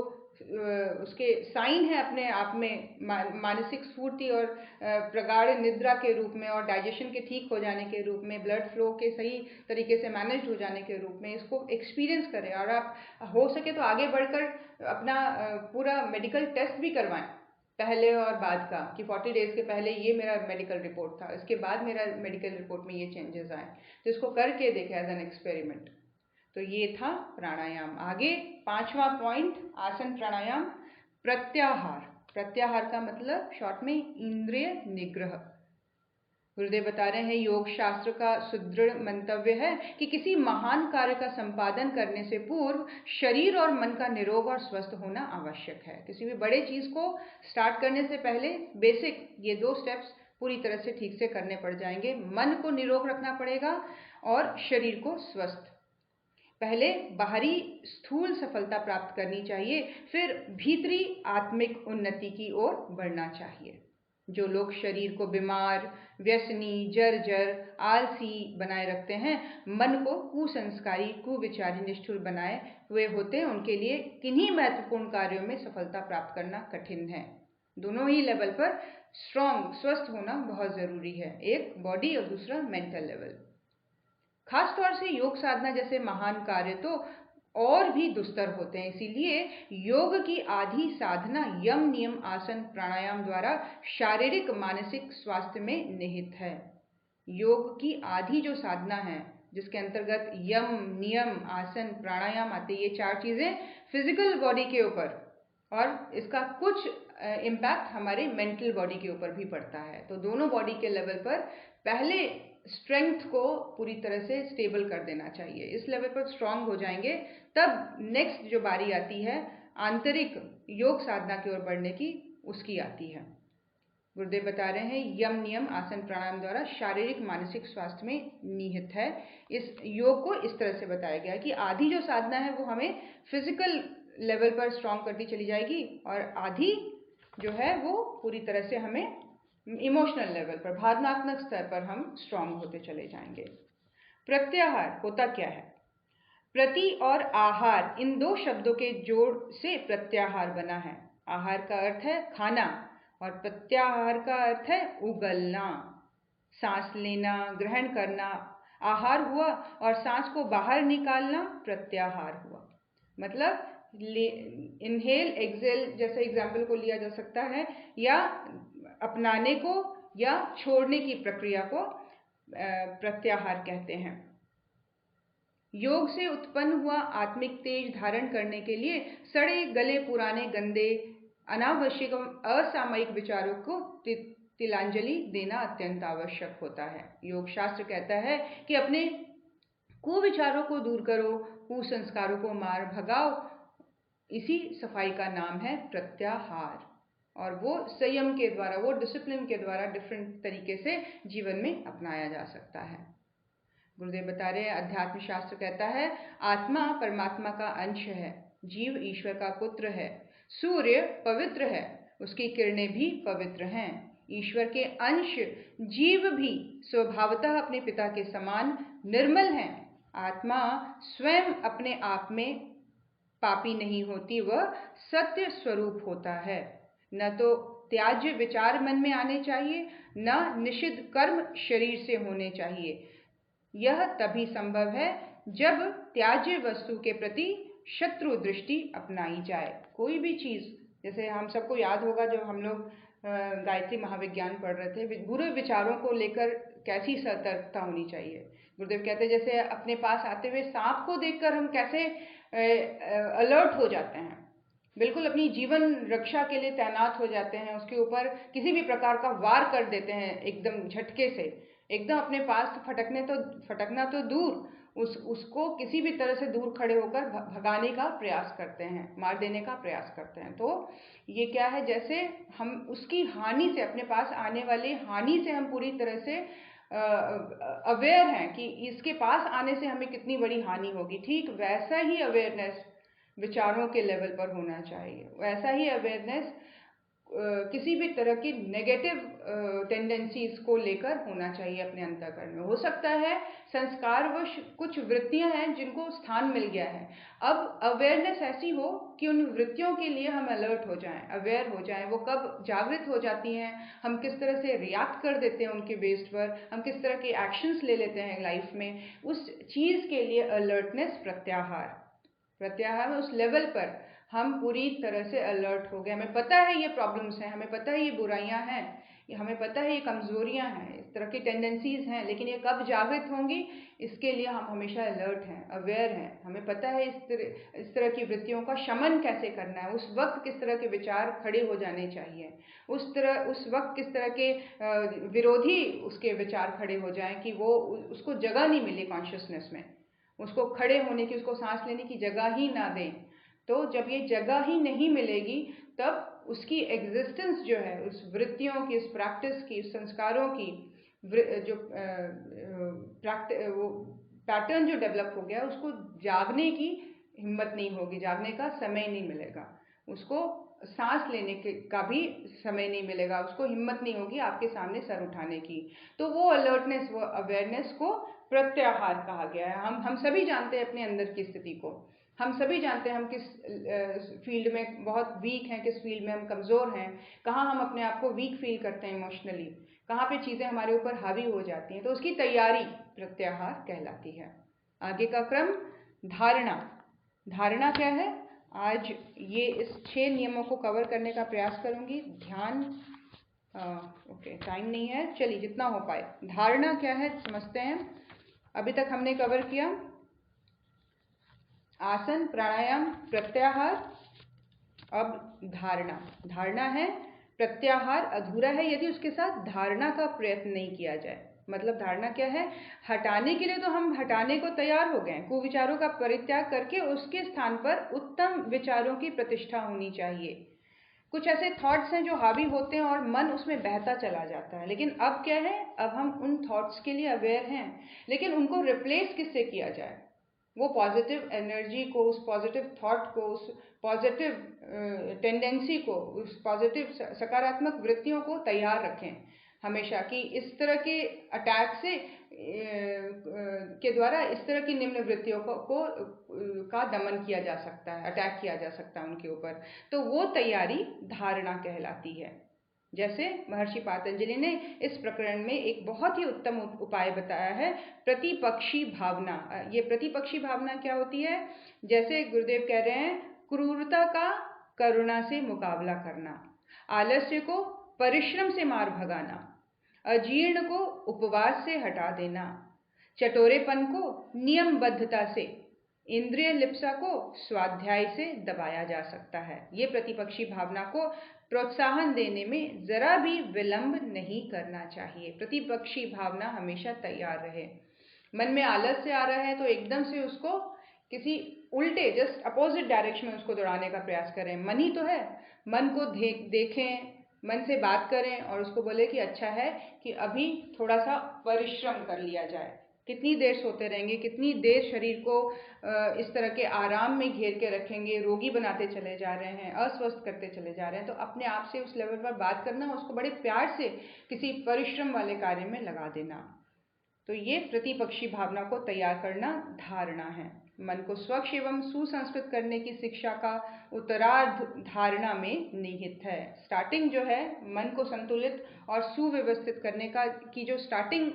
उसके साइन है अपने आप में, मानसिक स्फूर्ति और प्रगाढ़ निद्रा के रूप में, और डाइजेशन के ठीक हो जाने के रूप में, ब्लड फ्लो के सही तरीके से मैनेज हो जाने के रूप में, इसको एक्सपीरियंस करें। और आप हो सके तो आगे बढ़कर अपना पूरा मेडिकल टेस्ट भी करवाएं पहले और बाद का, कि 40 डेज के पहले ये मेरा मेडिकल रिपोर्ट था, इसके बाद मेरा मेडिकल रिपोर्ट में ये चेंजेस आए। तो इसको करके देखें एज एन एक्सपेरिमेंट। तो ये था प्राणायाम। आगे 5वां पॉइंट, आसन प्राणायाम, प्रत्याहार। प्रत्याहार का मतलब शॉर्ट में इंद्रिय निग्रह। गुरुदेव बता रहे हैं योग शास्त्र का सुदृढ़ मंतव्य है कि किसी महान कार्य का संपादन करने से पूर्व शरीर और मन का निरोग और स्वस्थ होना आवश्यक है। किसी भी बड़े चीज को स्टार्ट करने से पहले बेसिक ये 2 स्टेप्स पूरी तरह से ठीक से करने पड़ जाएंगे। मन को निरोग रखना पड़ेगा और शरीर को स्वस्थ। पहले बाहरी स्थूल सफलता प्राप्त करनी चाहिए, फिर भीतरी आत्मिक उन्नति की ओर बढ़ना चाहिए। जो लोग शरीर को बीमार, व्यसनी, जर्जर, आलसी बनाए रखते हैं, मन को कुसंस्कारी, कुविचारी, निष्ठुर बनाए हुए होते हैं, उनके लिए किन्हीं महत्वपूर्ण कार्यों में सफलता प्राप्त करना कठिन है। दोनों ही लेवल पर स्ट्रॉन्ग, स्वस्थ होना बहुत जरूरी है, एक बॉडी और दूसरा मेंटल लेवल। खासतौर से योग साधना जैसे महान कार्य तो और भी दुस्तर होते हैं, इसीलिए योग की आधी साधना यम, नियम, आसन, प्राणायाम द्वारा शारीरिक मानसिक स्वास्थ्य में निहित है। योग की आधी जो साधना है, जिसके अंतर्गत यम, नियम, आसन, प्राणायाम आते, ये 4 चीजें फिजिकल बॉडी के ऊपर, और इसका कुछ इम्पैक्ट हमारे मेंटल बॉडी के ऊपर भी पड़ता है। तो दोनों बॉडी के लेवल पर पहले स्ट्रेंथ को पूरी तरह से स्टेबल कर देना चाहिए। इस लेवल पर स्ट्रांग हो जाएंगे, तब नेक्स्ट जो बारी आती है आंतरिक योग साधना की ओर बढ़ने की, उसकी आती है। गुरुदेव बता रहे हैं यम, नियम, आसन, प्राणायाम द्वारा शारीरिक मानसिक स्वास्थ्य में निहित है। इस योग को इस तरह से बताया गया कि आधी जो साधना है वो हमें फिजिकल लेवल पर स्ट्रांग करती चली जाएगी, और आधी जो है वो पूरी तरह से हमें इमोशनल लेवल पर, भावनात्मक स्तर पर हम स्ट्रांग होते चले जाएंगे। प्रत्याहार होता क्या है? प्रति और आहार, इन 2 शब्दों के जोड़ से प्रत्याहार बना है। आहार का अर्थ है खाना और प्रत्याहार का अर्थ है उगलना, सांस लेना, ग्रहण करना। आहार हुआ और सांस को बाहर निकालना प्रत्याहार हुआ। मतलब इनहेल एक्सेल जैसे एग्जाम्पल को लिया जा सकता है, या अपनाने को या छोड़ने की प्रक्रिया को प्रत्याहार कहते हैं। योग से उत्पन्न हुआ आत्मिक तेज धारण करने के लिए सड़े गले, पुराने, गंदे, अनावश्यक, असामयिक विचारों को तिलांजलि देना अत्यंत आवश्यक होता है। योग शास्त्र कहता है कि अपने कुविचारों को दूर करो, कुसंस्कारों को मार भगाओ। इसी सफाई का नाम है प्रत्याहार, और वो संयम के द्वारा, वो डिसिप्लिन के द्वारा डिफरेंट तरीके से जीवन में अपनाया जा सकता है। गुरुदेव बता रहे हैं अध्यात्म शास्त्र कहता है आत्मा परमात्मा का अंश है, जीव ईश्वर का पुत्र है, सूर्य पवित्र है, उसकी किरणें भी पवित्र हैं। ईश्वर के अंश जीव भी स्वभावतः अपने पिता के समान निर्मल हैं। आत्मा स्वयं अपने आप में पापी नहीं होती, वह सत्य स्वरूप होता है। न तो त्याज्य विचार मन में आने चाहिए, न निषिद्ध कर्म शरीर से होने चाहिए। यह तभी संभव है जब त्याज्य वस्तु के प्रति शत्रु दृष्टि अपनाई जाए। कोई भी चीज, जैसे हम सबको याद होगा जब हम लोग गायत्री महाविज्ञान पढ़ रहे थे, बुरे विचारों को लेकर कैसी सतर्कता होनी चाहिए। गुरुदेव कहते हैं जैसे अपने पास आते हुए सांप को देखकर हम कैसे अलर्ट हो जाते हैं, बिल्कुल अपनी जीवन रक्षा के लिए तैनात हो जाते हैं, उसके ऊपर किसी भी प्रकार का वार कर देते हैं एकदम झटके से, एकदम अपने पास फटकना तो दूर, उसको किसी भी तरह से दूर खड़े होकर भगाने का प्रयास करते हैं, मार देने का प्रयास करते हैं। तो ये क्या है, जैसे हम उसकी हानि से, अपने पास आने वाली हानि से हम पूरी तरह से अवेयर हैं कि इसके पास आने से हमें कितनी बड़ी हानि होगी, ठीक वैसा ही अवेयरनेस विचारों के लेवल पर होना चाहिए। वैसा ही अवेयरनेस किसी भी तरह की नेगेटिव टेंडेंसीज को लेकर होना चाहिए अपने अंतःकरण में। हो सकता है संस्कारवश कुछ वृत्तियां हैं जिनको स्थान मिल गया है, अब अवेयरनेस ऐसी हो कि उन वृत्तियों के लिए हम अलर्ट हो जाएं, अवेयर हो जाएं। वो कब जागृत हो जाती हैं, हम किस तरह से रिएक्ट कर देते हैं उनके बेस पर, हम किस तरह के एक्शंस ले लेते हैं लाइफ में, उस चीज़ के लिए अलर्टनेस, प्रत्याहार उस लेवल पर हम पूरी तरह से अलर्ट हो गए। हमें पता है ये प्रॉब्लम्स हैं, हमें पता है ये बुराइयां हैं, हमें पता है ये कमजोरियां हैं, इस तरह की टेंडेंसीज हैं, लेकिन ये कब जागृत होंगी, इसके लिए हम हमेशा अलर्ट हैं, अवेयर हैं। हमें पता है इस तरह की वृत्तियों का शमन कैसे करना है, उस वक्त किस तरह के विचार खड़े हो जाने चाहिए, उस वक्त किस तरह के विरोधी उसके विचार खड़े हो जाएं कि वो उसको जगह नहीं मिले कॉन्शियसनेस में, उसको खड़े होने की, उसको सांस लेने की जगह ही ना दें। तो जब ये जगह ही नहीं मिलेगी, तब उसकी एग्जिस्टेंस जो है, उस वृत्तियों की, उस प्रैक्टिस की, उस संस्कारों की जो वो पैटर्न जो डेवलप हो गया, उसको जागने की हिम्मत नहीं होगी, जागने का समय नहीं मिलेगा, उसको सांस लेने का भी समय नहीं मिलेगा, उसको हिम्मत नहीं होगी आपके सामने सर उठाने की। तो वो अलर्टनेस, वो अवेयरनेस को प्रत्याहार कहा गया है। हम सभी जानते हैं अपने अंदर की स्थिति को, हम सभी जानते हैं हम किस फील्ड में बहुत वीक हैं, किस फील्ड में हम कमज़ोर हैं, कहाँ हम अपने आप को वीक फील करते हैं इमोशनली, कहाँ पे चीज़ें हमारे ऊपर हावी हो जाती हैं। तो उसकी तैयारी प्रत्याहार कहलाती है। आगे का क्रम धारणा क्या है, आज ये इस 6 नियमों को कवर करने का प्रयास करूंगी। ध्यान ओके, टाइम नहीं है, चलिए जितना हो पाए। धारणा क्या है समझते हैं। अभी तक हमने कवर किया आसन, प्राणायाम, प्रत्याहार। अब धारणा है, प्रत्याहार अधूरा है यदि उसके साथ धारणा का प्रयत्न नहीं किया जाए। मतलब धारणा क्या है, हटाने के लिए तो हम हटाने को तैयार हो गए, कुविचारों का परित्याग करके उसके स्थान पर उत्तम विचारों की प्रतिष्ठा होनी चाहिए। कुछ ऐसे थॉट्स हैं जो हावी होते हैं और मन उसमें बहता चला जाता है, लेकिन अब क्या है, अब हम उन थॉट्स के लिए अवेयर हैं, लेकिन उनको रिप्लेस किससे किया जाए, वो पॉजिटिव एनर्जी को, उस पॉजिटिव थॉट को, उस पॉजिटिव टेंडेंसी को, उस पॉजिटिव सकारात्मक वृत्तियों को तैयार रखें हमेशा, कि इस तरह के अटैक से के द्वारा इस तरह की निम्न वृत्तियों का दमन किया जा सकता है, अटैक किया जा सकता है उनके ऊपर। तो वो तैयारी धारणा कहलाती है। जैसे महर्षि पातंजलि ने इस प्रकरण में एक बहुत ही उत्तम उपाय बताया है, प्रतिपक्षी भावना। ये प्रतिपक्षी भावना क्या होती है, जैसे गुरुदेव कह रहे हैं, क्रूरता का करुणा से मुकाबला करना, आलस्य को परिश्रम से मार भगाना, अजीर्ण को उपवास से हटा देना, चटोरेपन को नियमबद्धता से, इंद्रिय लिप्सा को स्वाध्याय से दबाया जा सकता है। ये प्रतिपक्षी भावना को प्रोत्साहन देने में जरा भी विलंब नहीं करना चाहिए। प्रतिपक्षी भावना हमेशा तैयार रहे। मन में आलस्य आ रहा है तो एकदम से उसको किसी उल्टे, जस्ट अपोजिट डायरेक्शन में उसको दौड़ाने का प्रयास करें। मन ही तो है, मन को देखें, मन से बात करें और उसको बोले कि अच्छा है कि अभी थोड़ा सा परिश्रम कर लिया जाए। कितनी देर सोते रहेंगे, कितनी देर शरीर को इस तरह के आराम में घेर के रखेंगे, रोगी बनाते चले जा रहे हैं, अस्वस्थ करते चले जा रहे हैं। तो अपने आप से उस लेवल पर बात करना, उसको बड़े प्यार से किसी परिश्रम वाले कार्य में लगा देना। तो ये प्रतिपक्षी भावना को तैयार करना धारणा है। मन को स्वच्छ एवं सुसंस्कृत करने की शिक्षा का उत्तरार्ध धारणा में निहित है। स्टार्टिंग जो है मन को संतुलित और सुव्यवस्थित करने की जो स्टार्टिंग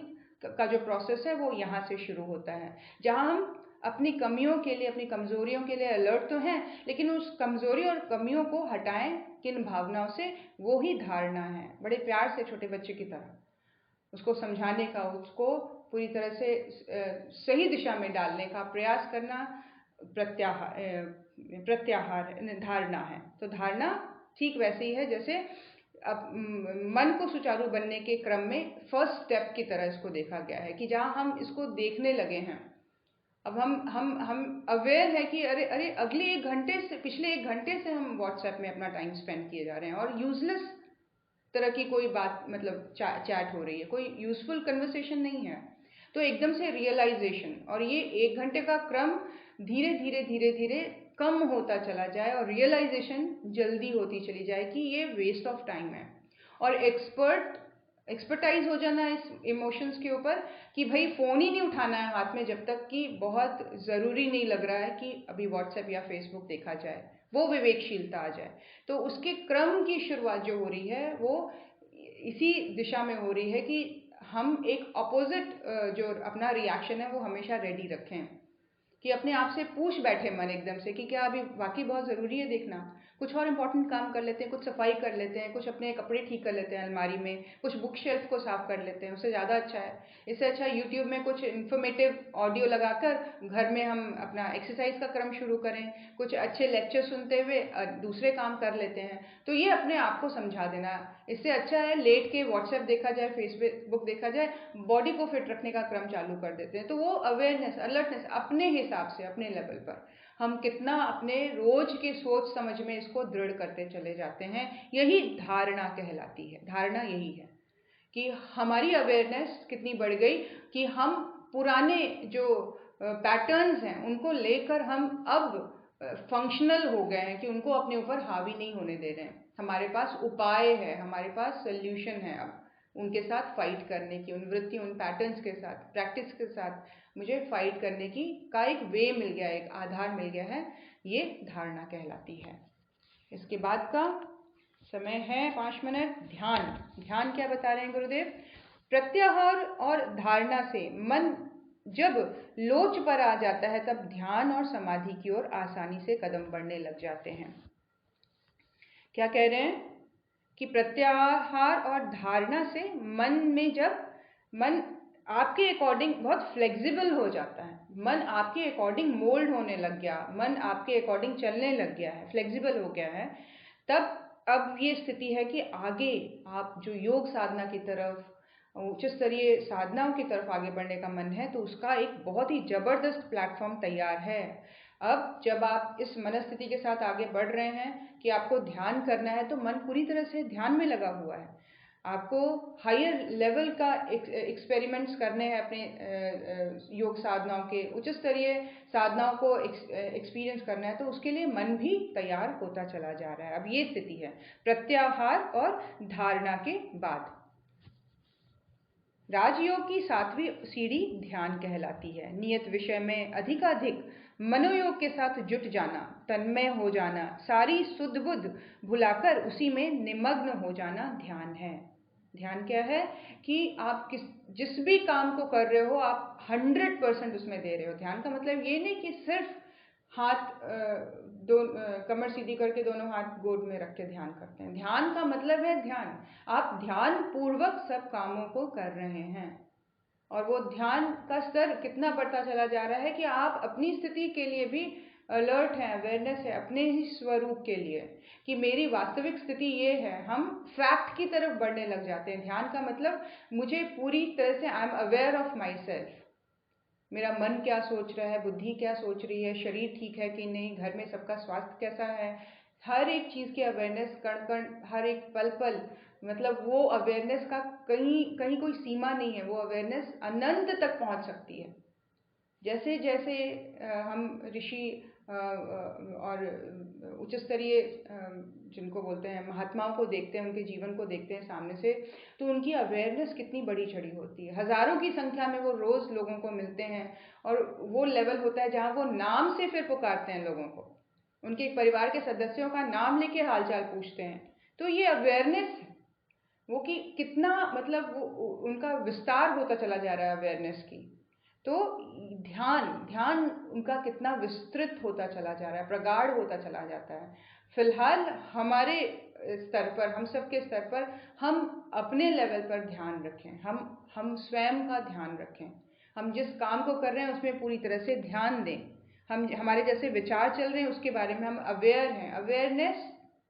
का जो प्रोसेस है वो यहाँ से शुरू होता है, जहाँ हम अपनी कमियों के लिए, अपनी कमजोरियों के लिए अलर्ट तो हैं, लेकिन उस कमजोरी और कमियों को हटाएं किन भावनाओं से, वो ही धारणा है। बड़े प्यार से छोटे बच्चे की तरह उसको समझाने का, उसको पूरी तरह से सही दिशा में डालने का प्रयास करना प्रत्याहार धारणा है। तो धारणा ठीक वैसे ही है जैसे अब मन को सुचारू बनने के क्रम में फर्स्ट स्टेप की तरह इसको देखा गया है, कि जहाँ हम इसको देखने लगे हैं, अब हम अवेयर है कि अरे अरे अगले 1 घंटे से, पिछले 1 घंटे से हम व्हाट्सएप में अपना टाइम स्पेंड किए जा रहे हैं और यूजलेस तरह की कोई बात, मतलब चैट हो रही है, कोई यूजफुल कन्वर्सेशन नहीं है। तो एकदम से रियलाइजेशन, और ये 1 घंटे का क्रम धीरे धीरे धीरे धीरे कम होता चला जाए और रियलाइजेशन जल्दी होती चली जाए कि ये वेस्ट ऑफ टाइम है। और एक्सपर्टाइज हो जाना इस इमोशंस के ऊपर कि भाई फ़ोन ही नहीं उठाना है हाथ में जब तक कि बहुत ज़रूरी नहीं लग रहा है कि अभी व्हाट्सएप या फेसबुक देखा जाए, वो विवेकशीलता आ जाए। तो उसके क्रम की शुरुआत जो हो रही है वो इसी दिशा में हो रही है कि हम एक अपोजिट जो अपना रिएक्शन है वो हमेशा रेडी रखें, कि अपने आप से पूछ बैठे मन एकदम से कि क्या अभी वाकई बहुत ज़रूरी है देखना, कुछ और इम्पोर्टेंट काम कर लेते हैं, कुछ सफाई कर लेते हैं, कुछ अपने कपड़े ठीक कर लेते हैं अलमारी में, कुछ बुक शेल्फ को साफ कर लेते हैं, उससे ज़्यादा अच्छा है। इससे अच्छा यूट्यूब में कुछ इन्फॉर्मेटिव ऑडियो लगाकर घर में हम अपना एक्सरसाइज का क्रम शुरू करें, कुछ अच्छे लेक्चर सुनते हुए दूसरे काम कर लेते हैं। तो ये अपने आप को समझा देना, इससे अच्छा है लेट के व्हाट्सएप देखा जाए, फेसबुक देखा जाए, बॉडी को फिट रखने का क्रम चालू कर देते हैं। तो वो अवेयरनेस, अलर्टनेस अपने हिसाब से, अपने लेवल पर हम कितना अपने रोज के सोच समझ में इसको दृढ़ करते चले जाते हैं, यही धारणा कहलाती है। धारणा यही है कि हमारी अवेयरनेस कितनी बढ़ गई कि हम पुराने जो पैटर्न्स हैं उनको लेकर हम अब फंक्शनल हो गए हैं कि उनको अपने ऊपर हावी नहीं होने दे रहे हैं। हमारे पास उपाय है, हमारे पास सोल्यूशन है अब उनके साथ फाइट करने की, उन वृत्ति, उन पैटर्न्स के साथ, प्रैक्टिस के साथ मुझे फाइट करने की का एक वे मिल गया, एक आधार मिल गया है। ये धारणा कहलाती है। इसके बाद का समय है 5 मिनट। ध्यान। ध्यान क्या बता रहे हैं गुरुदेव? प्रत्याहार और धारणा से मन जब लोच पर आ जाता है तब ध्यान और समाधि की ओर आसानी से कदम बढ़ने लग जाते हैं। क्या कह रहे हैं कि प्रत्याहार और धारणा से मन में जब मन आपके अकॉर्डिंग बहुत फ्लेक्सिबल हो जाता है, मन आपके अकॉर्डिंग मोल्ड होने लग गया, मन आपके अकॉर्डिंग चलने लग गया है, फ्लेक्सिबल हो गया है, तब अब ये स्थिति है कि आगे आप जो योग साधना की तरफ, उच्च स्तरीय साधनाओं की तरफ आगे बढ़ने का मन है, तो उसका एक बहुत ही जबरदस्त प्लेटफॉर्म तैयार है। अब जब आप इस मनस्थिति के साथ आगे बढ़ रहे हैं कि आपको ध्यान करना है, तो मन पूरी तरह से ध्यान में लगा हुआ है। आपको हायर लेवल का एक्सपेरिमेंट्स करने हैं अपने योग साधनाओं के, उच्च स्तरीय साधनाओं को एक्सपीरियंस करना है, तो उसके लिए मन भी तैयार होता चला जा रहा है। अब ये स्थिति है प्रत्याहार और धारणा के बाद। राजयोग की 7वीं सीढ़ी ध्यान कहलाती है। नियत विषय में अधिकाधिक मनोयोग के साथ जुट जाना, तन्मय हो जाना, सारी सुध बुध भुलाकर उसी में निमग्न हो जाना ध्यान है। ध्यान क्या है कि आप जिस भी काम को कर रहे हो आप 100% उसमें दे रहे हो। ध्यान का मतलब ये नहीं कि सिर्फ हाथ कमर सीधी करके दोनों हाथ गोद में रख के ध्यान करते हैं। ध्यान का मतलब है ध्यान, आप ध्यान पूर्वक सब कामों को कर रहे हैं। और वो ध्यान का स्तर कितना बढ़ता चला जा रहा है कि आप अपनी स्थिति के लिए भी अलर्ट हैं, अवेयरनेस है अपने ही स्वरूप के लिए कि मेरी वास्तविक स्थिति ये है। हम फैक्ट की तरफ बढ़ने लग जाते हैं। ध्यान का मतलब मुझे पूरी तरह से I am aware of my self. मेरा मन क्या सोच रहा है, बुद्धि क्या सोच रही है, शरीर ठीक है कि नहीं, घर में सबका स्वास्थ्य कैसा है, हर एक चीज़ की अवेयरनेस, कण कण, हर एक पल पल, मतलब वो अवेयरनेस का कहीं कहीं कोई सीमा नहीं है। वो अवेयरनेस अनंत तक पहुंच सकती है। जैसे जैसे हम ऋषि और उच्च स्तरीय जिनको बोलते हैं महात्माओं को देखते हैं, उनके जीवन को देखते हैं सामने से, तो उनकी अवेयरनेस कितनी बड़ी चढ़ी होती है। हजारों की संख्या में वो रोज लोगों को मिलते हैं और वो लेवल होता है जहाँ वो नाम से फिर पुकारते हैं लोगों को, उनके परिवार के सदस्यों का नाम लेके हालचाल पूछते हैं। तो ये अवेयरनेस है वो कि कितना, मतलब वो उनका विस्तार होता चला जा रहा है अवेयरनेस की। तो ध्यान उनका कितना विस्तृत होता चला जा रहा है, प्रगाढ़ होता चला जाता है। फिलहाल हमारे स्तर पर, हम सबके स्तर पर, हम अपने लेवल पर ध्यान रखें, हम स्वयं का ध्यान रखें, हम जिस काम को कर रहे हैं उसमें पूरी तरह से ध्यान दें। हमारे जैसे विचार चल रहे हैं उसके बारे में हम अवेयर हैं। अवेयरनेस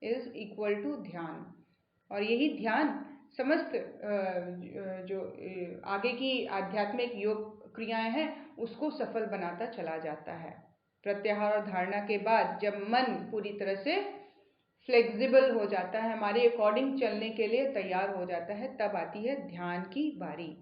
इज इक्वल टू ध्यान। और यही ध्यान समस्त जो आगे की आध्यात्मिक योग क्रियाएं हैं उसको सफल बनाता चला जाता है। प्रत्याहार और धारणा के बाद जब मन पूरी तरह से फ्लेक्सिबल हो जाता है, हमारे अकॉर्डिंग चलने के लिए तैयार हो जाता है, तब आती है ध्यान की बारी।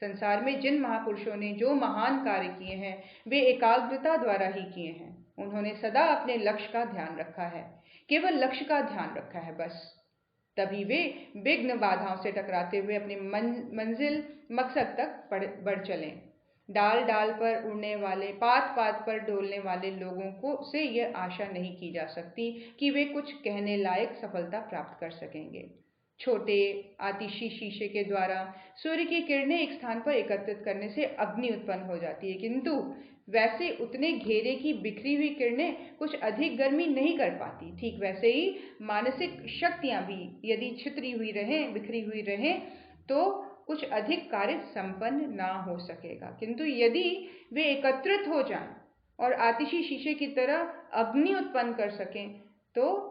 संसार में जिन महापुरुषों ने जो महान कार्य किए हैं वे एकाग्रता द्वारा ही किए हैं। उन्होंने सदा अपने लक्ष्य का ध्यान रखा है, केवल लक्ष्य का ध्यान रखा है बस। तभी वे विघ्न बाधाओं से टकराते हुए अपनी मंजिल मकसद तक बढ़ चले। डाल डाल पर उड़ने वाले, पात पात पर डोलने वाले लोगों को से यह आशा नहीं की जा सकती कि वे कुछ कहने लायक सफलता प्राप्त कर सकेंगे। छोटे आतिशी शीशे के द्वारा सूर्य की किरणें एक स्थान पर एकत्रित करने से अग्नि उत्पन्न हो जाती है, किंतु वैसे उतने घेरे की बिखरी हुई किरणें कुछ अधिक गर्मी नहीं कर पाती। ठीक वैसे ही मानसिक शक्तियां भी यदि छितरी हुई रहें, बिखरी हुई रहें, तो कुछ अधिक कार्य संपन्न ना हो सकेगा। किंतु यदि वे एकत्रित हो जाएं और आतिशी शीशे की तरह अग्नि उत्पन्न कर सकें, तो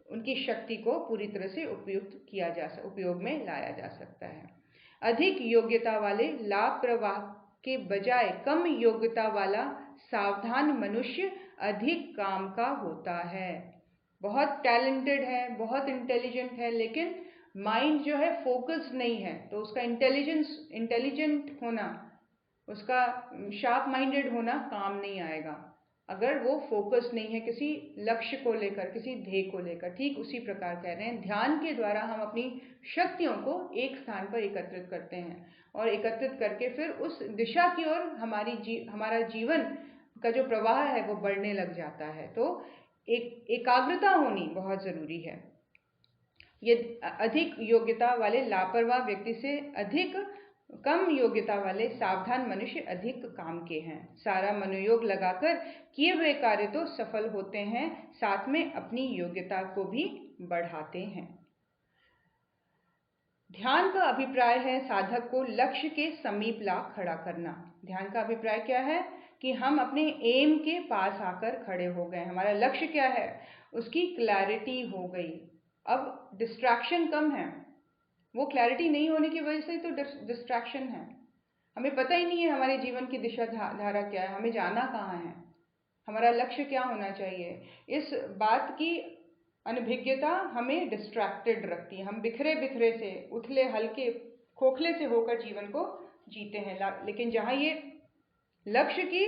उनकी शक्ति को पूरी तरह से उपयोग में लाया जा सकता है। अधिक योग्यता वाले लाभ प्रवाह के बजाय कम योग्यता वाला सावधान मनुष्य अधिक काम का होता है। बहुत टैलेंटेड है, बहुत इंटेलिजेंट है, लेकिन माइंड जो है फोकस नहीं है, तो उसका इंटेलिजेंट होना, उसका शार्प माइंडेड होना काम नहीं आएगा अगर वो फोकस नहीं है किसी लक्ष्य को लेकर, किसी ध्येय को लेकर। ठीक उसी प्रकार कह रहे हैं, ध्यान के द्वारा हम अपनी शक्तियों को एक स्थान पर एकत्रित करते हैं और एकत्रित करके फिर उस दिशा की ओर हमारा जीवन का जो प्रवाह है वो बढ़ने लग जाता है। तो एकाग्रता होनी बहुत जरूरी है। ये अधिक योग्यता वाले लापरवाह व्यक्ति से अधिक कम योग्यता वाले सावधान मनुष्य अधिक काम के हैं। सारा मनोयोग लगाकर किए हुए कार्य तो सफल होते हैं, साथ में अपनी योग्यता को भी बढ़ाते हैं। ध्यान का अभिप्राय है साधक को लक्ष्य के समीप ला खड़ा करना। ध्यान का अभिप्राय क्या है कि हम अपने एम के पास आकर खड़े हो गए। हमारा लक्ष्य क्या है, उसकी क्लैरिटी हो गई। अब डिस्ट्रैक्शन कम है, वो क्लैरिटी नहीं होने की वजह से तो डिस्ट्रैक्शन है। हमें पता ही नहीं है हमारे जीवन की दिशा धारा क्या है, हमें जाना कहाँ है, हमारा लक्ष्य क्या होना चाहिए। इस बात की अनभिज्ञता हमें डिस्ट्रैक्टेड रखती है। हम बिखरे बिखरे से, उथले हल्के खोखले से होकर जीवन को जीते हैं। लेकिन जहाँ ये लक्ष्य की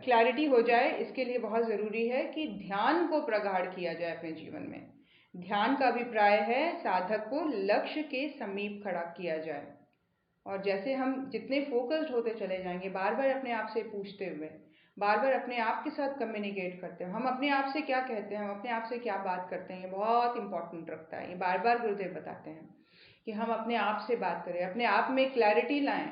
क्लैरिटी हो जाए, इसके लिए बहुत ज़रूरी है कि ध्यान को प्रगाढ़ किया जाए अपने जीवन में। ध्यान का अभिप्राय है साधक को लक्ष्य के समीप खड़ा किया जाए। और जैसे हम जितने फोकस्ड होते चले जाएंगे, बार बार अपने आप से पूछते हुए, बार बार अपने आप के साथ कम्युनिकेट करते हैं, हम अपने आप से क्या कहते हैं, हम अपने आप से क्या बात करते हैं, ये बहुत इंपॉर्टेंट रखता है। ये बार बार गुरुदेव बताते हैं कि हम अपने आप से बात करें, अपने आप में क्लैरिटी लाएं,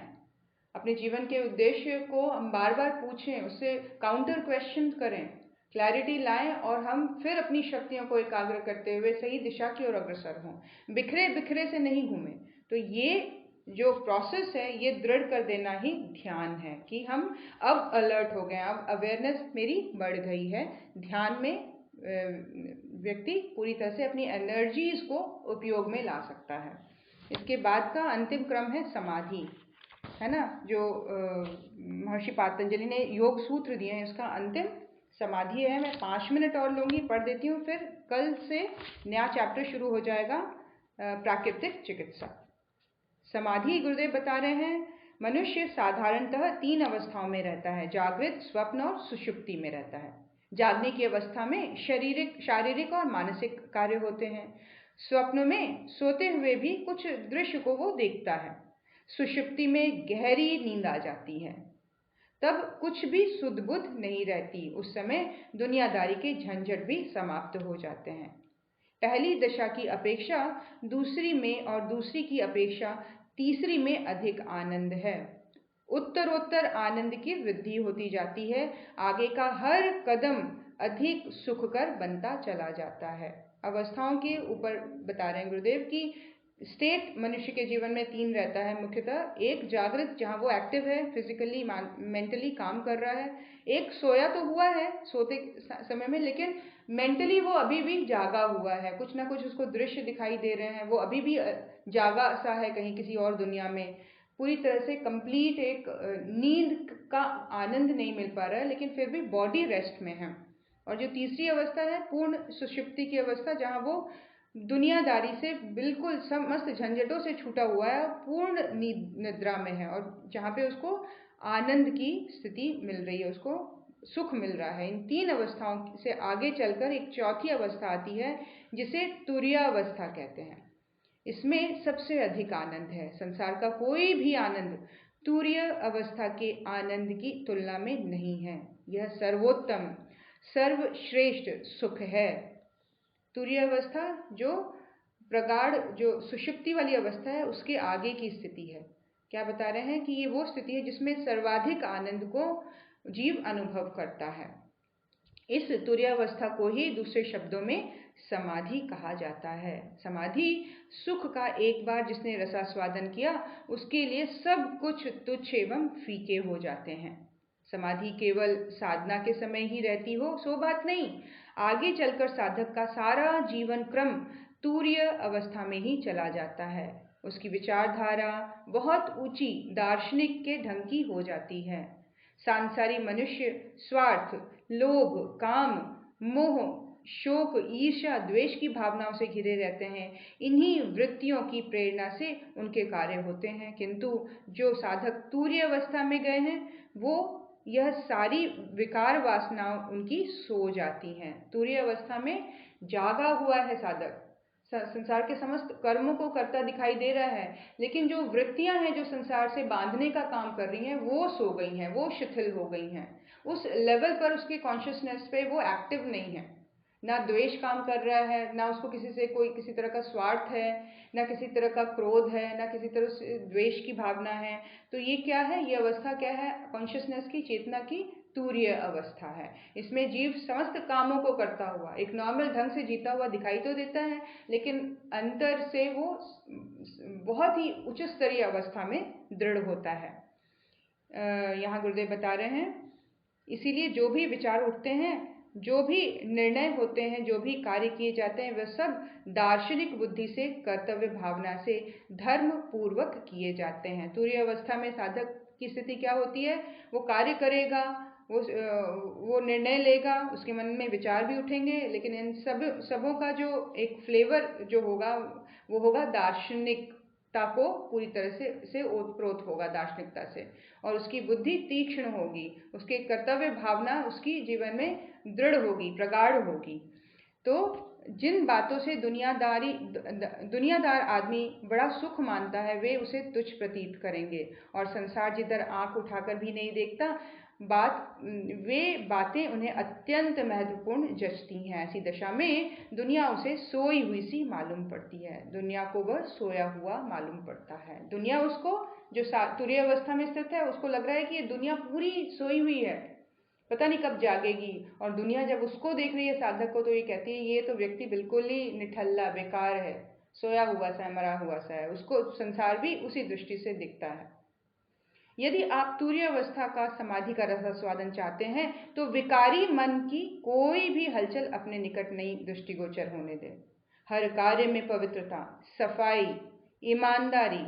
अपने जीवन के उद्देश्य को हम बार बार पूछें, उससे काउंटर क्वेश्चन करें, क्लैरिटी लाएं और हम फिर अपनी शक्तियों को एकाग्र करते हुए सही दिशा की ओर अग्रसर हों, बिखरे बिखरे से नहीं घूमें। तो ये जो प्रोसेस है, ये दृढ़ कर देना ही ध्यान है कि हम अब अलर्ट हो गए, अब अवेयरनेस मेरी बढ़ गई है। ध्यान में व्यक्ति पूरी तरह से अपनी एनर्जीज को उपयोग में ला सकता है। इसके बाद का अंतिम क्रम है समाधि, है ना, जो महर्षि पातंजलि ने योग सूत्र दिए हैं, इसका अंतिम समाधि है। मैं 5 मिनट और लूँगी, पढ़ देती हूँ, फिर कल से नया चैप्टर शुरू हो जाएगा, प्राकृतिक चिकित्सा। समाधि गुरुदेव बता रहे हैं, मनुष्य साधारणतः 3 अवस्थाओं में रहता है, जागृत, स्वप्न और सुषुप्ति में रहता है। जागने की अवस्था में शारीरिक और मानसिक कार्य होते हैं। स्वप्न में सोते हुए भी कुछ दृश्य को वो देखता है। सुषुप्ति में गहरी नींद आ जाती है, तब कुछ भी सुध बुध नहीं रहती। उस समय दुनियादारी के झंझट भी समाप्त हो जाते हैं। पहली दशा की अपेक्षा दूसरी में और दूसरी की अपेक्षा तीसरी में अधिक आनंद है। उत्तरोत्तर आनंद की वृद्धि होती जाती है। आगे का हर कदम अधिक सुखकर बनता चला जाता है। अवस्थाओं के ऊपर बता रहे हैं गुरुदेव की स्टेट मनुष्य के जीवन में 3 रहता है मुख्यतः। एक जागृत, जहाँ वो एक्टिव है, फिजिकली मेंटली काम कर रहा है। एक सोया तो हुआ है सोते समय में, लेकिन मेंटली वो अभी भी जागा हुआ है, कुछ ना कुछ उसको दृश्य दिखाई दे रहे हैं, वो अभी भी जागा सा है कहीं किसी और दुनिया में। पूरी तरह से कंप्लीट एक नींद का आनंद नहीं मिल पा रहा है, लेकिन फिर भी बॉडी रेस्ट में है। और जो तीसरी अवस्था है पूर्ण सुषुप्ति की अवस्था, जहाँ वो दुनियादारी से बिल्कुल समस्त झंझटों से छूटा हुआ है, पूर्ण निद्रा में है, और जहाँ पे उसको आनंद की स्थिति मिल रही है, उसको सुख मिल रहा है। इन तीन अवस्थाओं से आगे चलकर एक चौथी अवस्था आती है जिसे तुरीयावस्था कहते हैं। इसमें सबसे अधिक आनंद है। संसार का कोई भी आनंद तुरीय अवस्था के आनंद की तुलना में नहीं है। यह सर्वोत्तम सर्वश्रेष्ठ सुख है। तुरीय अवस्था जो प्रगाढ़ जो सुषुप्ति वाली अवस्था है उसके आगे की स्थिति है। क्या बता रहे हैं कि ये वो स्थिति है जिसमें सर्वाधिक आनंद को जीव अनुभव करता है। इस तुरीयावस्था को ही दूसरे शब्दों में समाधि कहा जाता है। समाधि सुख का एक बार जिसने रसास्वादन किया उसके लिए सब कुछ तुच्छ एवं फीके हो जाते हैं। समाधि केवल साधना के समय ही रहती हो सो बात नहीं, आगे चलकर साधक का सारा जीवन क्रम तुरीय अवस्था में ही चला जाता है। उसकी विचारधारा बहुत ऊंची दार्शनिक के ढंग की हो जाती है। सांसारी मनुष्य स्वार्थ, लोभ, काम, मोह, शोक, ईर्ष्या, द्वेष की भावनाओं से घिरे रहते हैं। इन्हीं वृत्तियों की प्रेरणा से उनके कार्य होते हैं, किंतु जो साधक तुरीय अवस्था में गए हैं वो यह सारी विकार वासनाएं उनकी सो जाती हैं। तुरीय अवस्था में जागा हुआ है साधक, संसार के समस्त कर्मों को करता दिखाई दे रहा है, लेकिन जो वृत्तियां हैं जो संसार से बांधने का काम कर रही हैं वो सो गई हैं, वो शिथिल हो गई हैं। उस लेवल पर उसके कॉन्शियसनेस पे वो एक्टिव नहीं है। ना द्वेष काम कर रहा है, ना उसको किसी से कोई किसी तरह का स्वार्थ है, ना किसी तरह का क्रोध है, ना किसी तरह से द्वेष की भावना है। तो ये क्या है, ये अवस्था क्या है? कॉन्शियसनेस की, चेतना की तुरीय अवस्था है। इसमें जीव समस्त कामों को करता हुआ एक नॉर्मल ढंग से जीता हुआ दिखाई तो देता है, लेकिन अंतर से वो बहुत ही उच्च स्तरीय अवस्था में दृढ़ होता है। यहाँ गुरुदेव बता रहे हैं, इसीलिए जो भी विचार उठते हैं, जो भी निर्णय होते हैं, जो भी कार्य किए जाते हैं, वह सब दार्शनिक बुद्धि से, कर्तव्य भावना से, धर्म पूर्वक किए जाते हैं। तुरीय अवस्था में साधक की स्थिति क्या होती है? वो कार्य करेगा, वो निर्णय लेगा, उसके मन में विचार भी उठेंगे, लेकिन इन सबों का जो एक फ्लेवर जो होगा वो होगा दार्शनिकता को पूरी तरह से ओतप्रोत होगा दार्शनिकता से, और उसकी बुद्धि तीक्ष्ण होगी, उसके कर्तव्य भावना उसकी जीवन में दृढ़ होगी, प्रगाढ़ होगी। तो जिन बातों से दुनियादार आदमी बड़ा सुख मानता है वे उसे तुच्छ प्रतीत करेंगे, और संसार जिधर आंख उठाकर भी नहीं देखता वे बातें उन्हें अत्यंत महत्वपूर्ण जचती हैं। ऐसी दशा में दुनिया उसे सोई हुई सी मालूम पड़ती है, दुनिया को वह सोया हुआ मालूम पड़ता है। दुनिया उसको, जो तुरीय अवस्था में स्थित है, उसको लग रहा है कि ये दुनिया पूरी सोई हुई है, पता नहीं कब जागेगी। और दुनिया जब उसको देख रही है, साधक को, तो ये कहती है ये तो व्यक्ति बिल्कुल ही निठल्ला, बेकार है, सोया हुआ सा है, मरा हुआ सा है। उसको संसार भी उसी दृष्टि से दिखता है। यदि आप तुरीय अवस्था का, समाधि का रसास्वादन चाहते हैं तो विकारी मन की कोई भी हलचल अपने निकट नहीं दृष्टिगोचर होने दें। हर कार्य में पवित्रता, सफाई, ईमानदारी,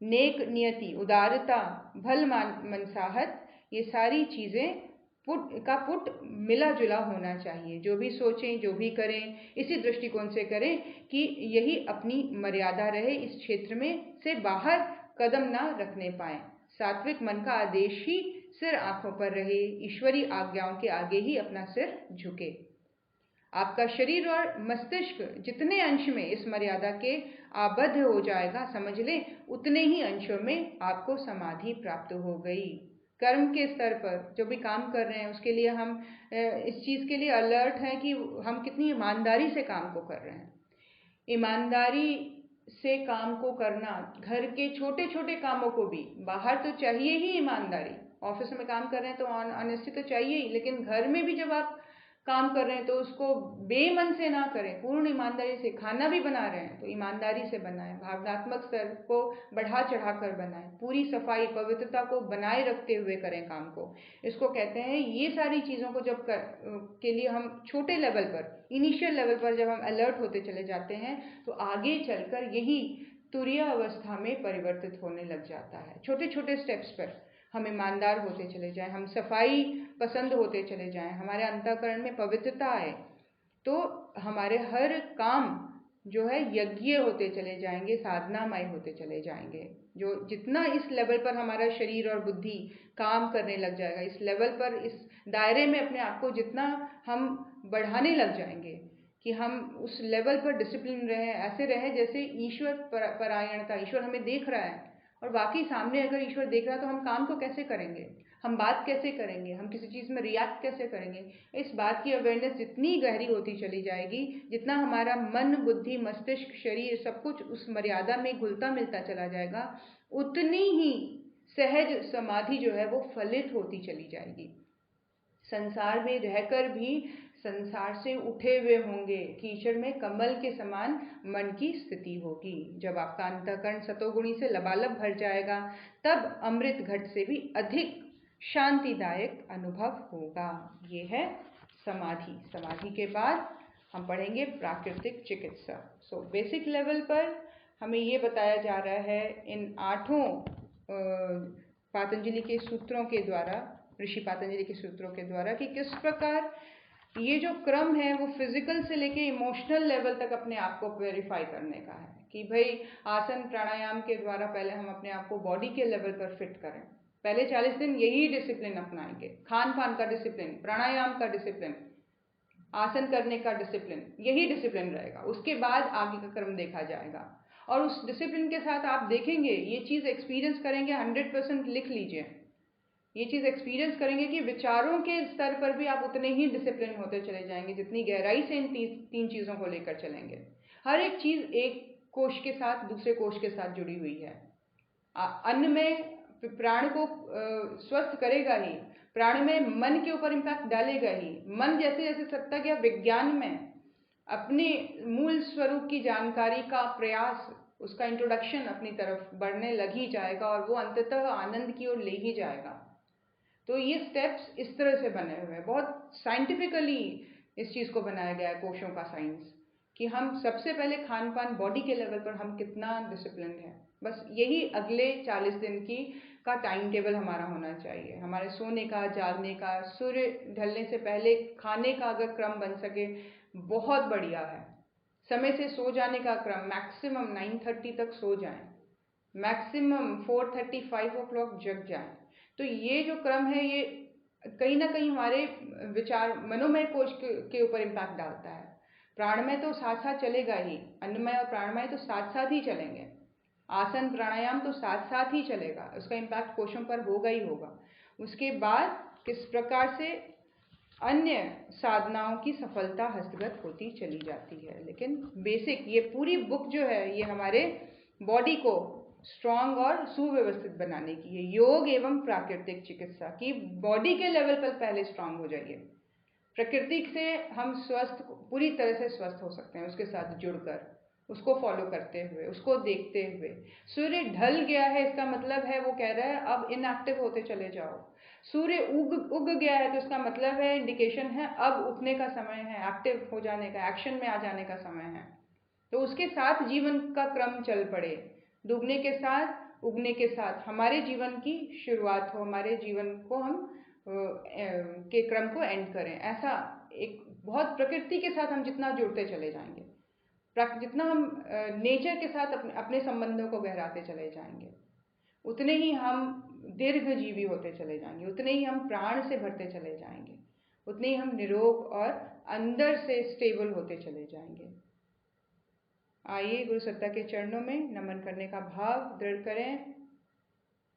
नेक नियति, उदारता, भल मनसाहत, ये सारी चीजें पुट मिला जुला होना चाहिए। जो भी सोचें, जो भी करें, इसी दृष्टिकोण से करें कि यही अपनी मर्यादा रहे, इस क्षेत्र में से बाहर कदम ना रखने पाए। सात्विक मन का आदेश ही सिर आंखों पर रहे, ईश्वरी आज्ञाओं के आगे ही अपना सिर झुके। आपका शरीर और मस्तिष्क जितने अंश में इस मर्यादा के आबद्ध हो जाएगा, समझ लें उतने ही अंशों में आपको समाधि प्राप्त हो गई। कर्म के स्तर पर जो भी काम कर रहे हैं उसके लिए हम इस चीज के लिए अलर्ट हैं कि हम कितनी ईमानदारी से काम को कर रहे हैं। ईमानदारी से काम को करना, घर के छोटे छोटे कामों को भी, बाहर तो चाहिए ही ईमानदारी, ऑफिस में काम कर रहे हैं तो ऑनेस्टी तो चाहिए ही, लेकिन घर में भी जब आप काम कर रहे हैं तो उसको बेमन से ना करें, पूर्ण ईमानदारी से। खाना भी बना रहे हैं तो ईमानदारी से बनाएं, भावनात्मक स्तर को बढ़ा चढ़ा कर बनाएं, पूरी सफाई पवित्रता को बनाए रखते हुए करें काम को। इसको कहते हैं, ये सारी चीज़ों को जब के लिए हम छोटे लेवल पर, इनिशियल लेवल पर जब हम अलर्ट होते चले जाते हैं तो आगे चलकर यही तुरीय अवस्था में परिवर्तित होने लग जाता है। छोटे छोटे स्टेप्स पर हम ईमानदार होते चले जाएं, हम सफाई पसंद होते चले जाएं, हमारे अंतःकरण में पवित्रता आए, तो हमारे हर काम जो है यज्ञ होते चले जाएंगे, साधनामय होते चले जाएंगे। जो जितना इस लेवल पर हमारा शरीर और बुद्धि काम करने लग जाएगा, इस लेवल पर, इस दायरे में अपने आप को जितना हम बढ़ाने लग जाएंगे कि हम उस लेवल पर डिसिप्लिन रहें, ऐसे रहें जैसे ईश्वर परायणता, ईश्वर हमें देख रहा है और बाकी सामने अगर ईश्वर देख रहा है तो हम काम को कैसे करेंगे, हम बात कैसे करेंगे, हम किसी चीज़ में रिएक्ट कैसे करेंगे। इस बात की अवेयरनेस जितनी गहरी होती चली जाएगी, जितना हमारा मन, बुद्धि, मस्तिष्क, शरीर सब कुछ उस मर्यादा में घुलता मिलता चला जाएगा, उतनी ही सहज समाधि जो है वो फलित होती चली जाएगी। संसार में रहकर भी संसार से उठे हुए होंगे, कीचड़ में कमल के समान मन की स्थिति होगी। जब आपका अंतःकरण सतोगुणी से लबालब भर जाएगा, तब अमृत घट से भी अधिक शांतिदायक अनुभव होगा। ये है समाधि। समाधि के बाद हम पढ़ेंगे प्राकृतिक चिकित्सा। सो बेसिक लेवल पर हमें ये बताया जा रहा है इन 8 पातंजलि के सूत्रों के द्वारा, ऋषि पातंजलि के सूत्रों के द्वारा, कि किस प्रकार ये जो क्रम है वो फिजिकल से लेके इमोशनल लेवल तक अपने आप को वेरीफाई करने का है। कि भाई आसन प्राणायाम के द्वारा पहले हम अपने आप को बॉडी के लेवल पर फिट करें। पहले 40 दिन यही डिसिप्लिन अपनाएंगे, खान पान का डिसिप्लिन, प्राणायाम का डिसिप्लिन, आसन करने का डिसिप्लिन, यही डिसिप्लिन रहेगा। उसके बाद आगे का क्रम देखा जाएगा। और उस डिसिप्लिन के साथ आप देखेंगे, ये चीज़ एक्सपीरियंस करेंगे, 100% लिख लीजिए, ये चीज़ एक्सपीरियंस करेंगे कि विचारों के स्तर पर भी आप उतने ही डिसिप्लिन होते चले जाएंगे जितनी गहराई से इन 3 चीज़ों को लेकर चलेंगे। हर एक चीज़ एक कोश के साथ दूसरे कोश के साथ जुड़ी हुई है। अन्न में प्राण को स्वस्थ करेगा ही, प्राण में मन के ऊपर इम्पैक्ट डालेगा ही। मन जैसे जैसे सत्ता या विज्ञान में अपने मूल स्वरूप की जानकारी का प्रयास, उसका इंट्रोडक्शन अपनी तरफ बढ़ने लग ही जाएगा और वो अंततः आनंद की ओर ले ही जाएगा। तो ये स्टेप्स इस तरह से बने हुए हैं, बहुत साइंटिफिकली इस चीज़ को बनाया गया है, कोशों का साइंस, कि हम सबसे पहले खान पान, बॉडी के लेवल पर हम कितना डिसिप्लिन है। बस यही अगले 40 दिन का टाइम टेबल हमारा होना चाहिए। हमारे सोने का, जागने का, सूर्य ढलने से पहले खाने का अगर क्रम बन सके बहुत बढ़िया है। समय से सो जाने का क्रम, मैक्सिमम 9:30 तक सो जाएं, मैक्सिमम 4:30-5 o'clock जग जाएं। तो ये जो क्रम है ये कहीं ना कहीं हमारे विचार, मनोमय कोश के ऊपर इम्पैक्ट डालता है। प्राणमय तो साथ साथ चलेगा ही, अन्नमय और प्राणमय तो साथ साथ ही चलेंगे, आसन प्राणायाम तो साथ साथ ही चलेगा, उसका इम्पैक्ट कोशों पर होगा ही होगा। उसके बाद किस प्रकार से अन्य साधनाओं की सफलता हस्तगत होती चली जाती है। लेकिन बेसिक ये पूरी बुक जो है ये हमारे बॉडी को स्ट्रॉन्ग और सुव्यवस्थित बनाने की है। योग एवं प्राकृतिक चिकित्सा की बॉडी के लेवल पर पहले स्ट्रांग हो जाइए। प्रकृति से हम स्वस्थ, पूरी तरह से स्वस्थ हो सकते हैं, उसके साथ जुड़कर, उसको फॉलो करते हुए, उसको देखते हुए। सूर्य ढल गया है इसका मतलब है वो कह रहा है अब इनएक्टिव होते चले जाओ। सूर्य उग गया है तो इसका मतलब है, इंडिकेशन है अब उठने का समय है, एक्टिव हो जाने का, एक्शन में आ जाने का समय है। तो उसके साथ जीवन का क्रम चल पड़े, डूबने के साथ उगने के साथ हमारे जीवन की शुरुआत हो, हमारे जीवन को हम के क्रम को एंड करें। ऐसा एक बहुत प्रकृति के साथ हम जितना जुड़ते चले जाएंगे, जितना हम नेचर के साथ अपने संबंधों को गहराते चले जाएंगे, उतने ही हम दीर्घजीवी होते चले जाएंगे, उतने ही हम प्राण से भरते चले जाएंगे, उतने ही हम निरोग और अंदर से स्टेबल होते चले जाएंगे। आइए गुरु सत्ता के चरणों में नमन करने का भाव दृढ़ करें।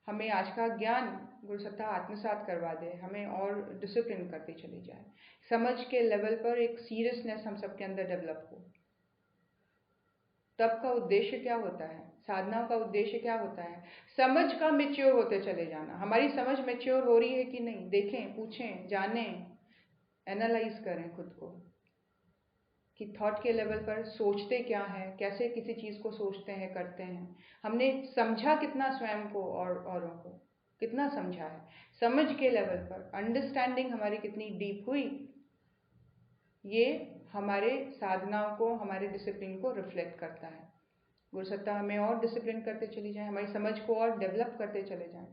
हमें आज का ज्ञान गुरु सत्ता आत्मसात करवा दे, हमें और डिसिप्लिन करती चली जाए। समझ के लेवल पर एक सीरियसनेस हम सबके अंदर डेवलप हो। तब का उद्देश्य क्या होता है, साधना का उद्देश्य क्या होता है? समझ का मैच्योर होते चले जाना। हमारी समझ मैच्योर हो रही है कि नहीं, देखें, पूछें, जानें, एनालाइज करें खुद को कि थॉट के लेवल पर सोचते क्या है, कैसे किसी चीज़ को सोचते हैं, करते हैं। हमने समझा कितना स्वयं को और औरों को कितना समझा है। समझ के लेवल पर अंडरस्टैंडिंग हमारी कितनी डीप हुई, ये हमारे साधनाओं को, हमारे डिसिप्लिन को रिफ्लेक्ट करता है। गुरु सत्ता हमें और डिसिप्लिन करते चली जाए, हमारी समझ को और डेवलप करते चले जाएं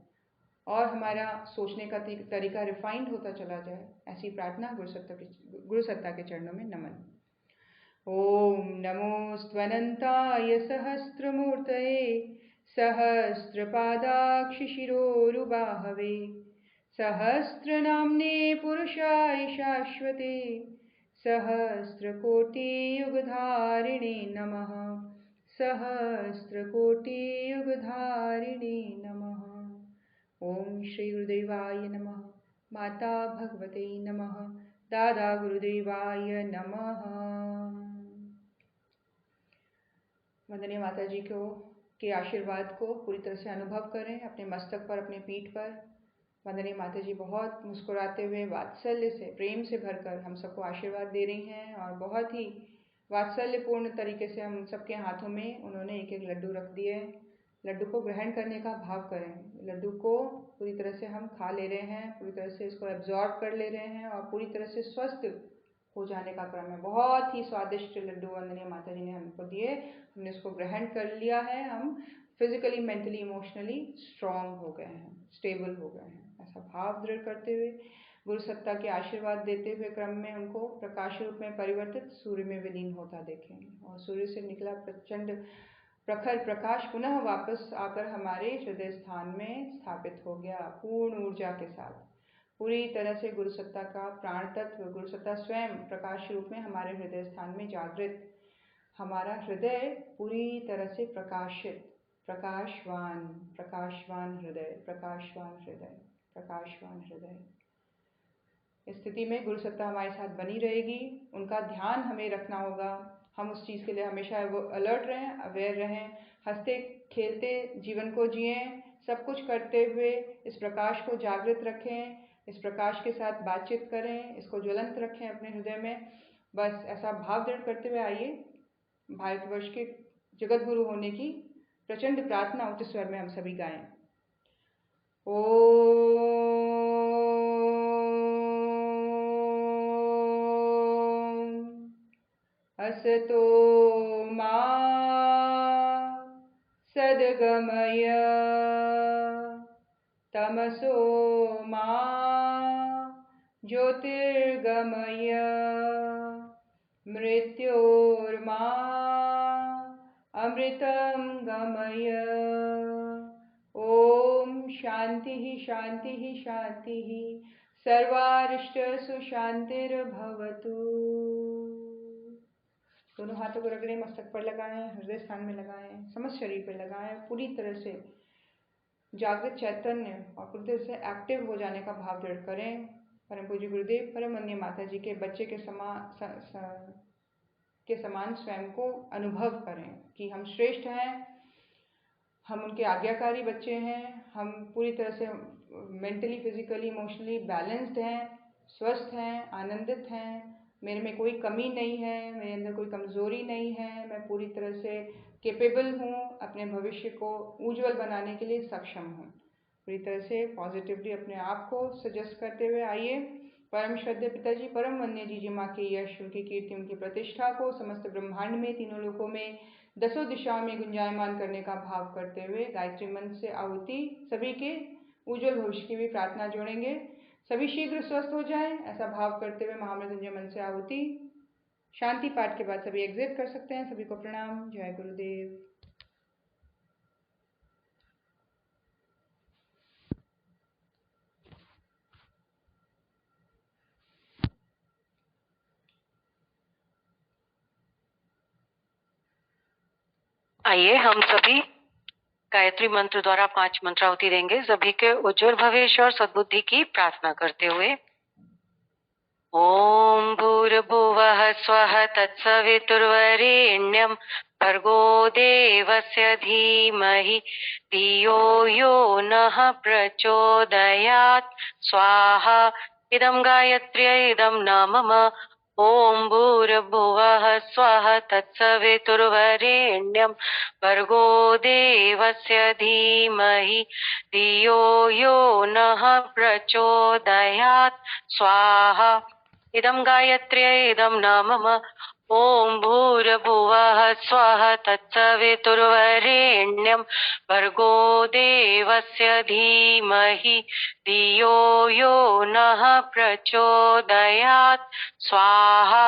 और हमारा सोचने का तरीका रिफाइंड होता चला जाए। ऐसी प्रार्थना गुरु सत्ता के चरणों में नमन। ओम नमो स्वनंताय सहस्त्रमूर्तये सहस्रपादाक्षिशिरोरुबाहवे सहस्रनाम्ने पुरुषाय शाश्वते सहस्रकोटियुगधारिणे नमः। सहस्रकोटियुगधारिणे नमः। ओम श्री गुरुदेवाय नमः। माता भगवते नमः। दादा गुरुदेवाय नमः। वंदनीय माता जी के आशीर्वाद को पूरी तरह से अनुभव करें अपने मस्तक पर, अपने पीठ पर। वंदनीय माता जी बहुत मुस्कुराते हुए वात्सल्य से, प्रेम से भरकर हम सबको आशीर्वाद दे रही हैं और बहुत ही वात्सल्यपूर्ण तरीके से हम सबके हाथों में उन्होंने एक एक लड्डू रख दिए। लड्डू को ग्रहण करने का भाव करें। लड्डू को पूरी तरह से हम खा ले रहे हैं, पूरी तरह से इसको एब्जॉर्ब कर ले रहे हैं और पूरी तरह से स्वस्थ हो जाने का क्रम है। बहुत ही स्वादिष्ट लड्डू वंदनीय माता जी ने हमको दिए, हमने उसको ग्रहण कर लिया है। हम फिजिकली, मेंटली, इमोशनली स्ट्रांग हो गए हैं, स्टेबल हो गए हैं। ऐसा भाव दृढ़ करते हुए गुरु सत्ता के आशीर्वाद देते हुए क्रम में उनको प्रकाश रूप में परिवर्तित सूर्य में विलीन होता देखें और सूर्य से निकला प्रचंड प्रखर प्रकाश पुनः वापस आकर हमारे हृदय स्थान में स्थापित हो गया पूर्ण ऊर्जा के साथ। पूरी तरह से गुरु सत्ता का प्राण तत्व, गुरु सत्ता स्वयं प्रकाश रूप में हमारे हृदय स्थान में जागृत, हमारा हृदय पूरी तरह से प्रकाशित, प्रकाशवान, प्रकाशवान हृदय, प्रकाशवान हृदय, प्रकाशवान हृदय। इस स्थिति में गुरु सत्ता हमारे साथ बनी रहेगी। उनका ध्यान हमें रखना होगा। हम उस चीज़ के लिए हमेशा वो अलर्ट रहें, अवेयर रहें, हंसते खेलते जीवन को जिएं, सब कुछ करते हुए इस प्रकाश को जागृत रखें, इस प्रकाश के साथ बातचीत करें, इसको ज्वलंत रखें अपने हृदय में। बस ऐसा भाव दृढ़ करते हुए आइए भारतवर्ष के जगत गुरु होने की प्रचंड प्रार्थना उच्च स्वर में हम सभी गाएं। असतो मा सद्गमय तमसो मा ज्योतिर्गमय मृत्योर्मा अमृतं गमय। ओम शांति शांति शांति सर्वारिष्टसु शांतिर्भवतु। दोनों हाथों को रगड़ें, मस्तक पर लगाएं, हृदय स्थान में लगाएं, समस्त शरीर पर लगाएं। पूरी तरह से जागृत चैतन्य और पूरी तरह से एक्टिव हो जाने का भाव दृढ़ करें। परम पूज्य गुरुदेव परम वंदनीय माता जी के बच्चे के समान स्वयं को अनुभव करें कि हम श्रेष्ठ हैं, हम उनके आज्ञाकारी बच्चे हैं, हम पूरी तरह से मेंटली, फिजिकली, इमोशनली बैलेंस्ड हैं, स्वस्थ हैं, आनंदित हैं, मेरे में कोई कमी नहीं है, मेरे अंदर कोई कमज़ोरी नहीं है, मैं पूरी तरह से कैपेबल हूँ, अपने भविष्य को उज्जवल बनाने के लिए सक्षम हूँ। पूरी तरह से पॉजिटिवली अपने आप को सजेस्ट करते हुए आइए परम श्रद्धेय पिताजी परम वंदनीय जीजी माँ के यश, उनकी कीर्ति, उनकी प्रतिष्ठा को समस्त ब्रह्मांड में, तीनों लोकों में, दसों दिशाओं में गुंजायमान करने का भाव करते हुए गायत्री मंत्र से आहुति सभी के उज्जवल भविष्य की भी प्रार्थना जोड़ेंगे। सभी शीघ्र स्वस्थ हो जाएं, ऐसा भाव करते हुए महामृत्युंजय मंत्र से आहुति। शांति पाठ के बाद सभी एग्जिट कर सकते हैं। सभी को प्रणाम। जय गुरुदेव। आइए हम सभी गायत्री मंत्र द्वारा 5 मंत्रावती देंगे, सभी के उज्जवल भविष्य और सद्बुद्धि की प्रार्थना करते हुए। ओम भूर्भुवः स्वः तत्सवितुर्वरेण्यं भर्गो देवस्य धीमहि धियो यो नः प्रचोदयात् स्वाहा। इदं गायत्र्यै इदं नामम। ओम भूर्भुवः स्वः तत्सवितुर्वरेण्यं भर्गो देवस्य धीमहि धियो यो नः प्रचोदयात् स्वाहा। इदं गायत्र्यै इदं नामम। ॐ भूर्भुवः स्वः तत्सवितुर्वरेण्यं भर्गो देवस्य धीमहि धियो यो नः प्रचोदयात् स्वाहा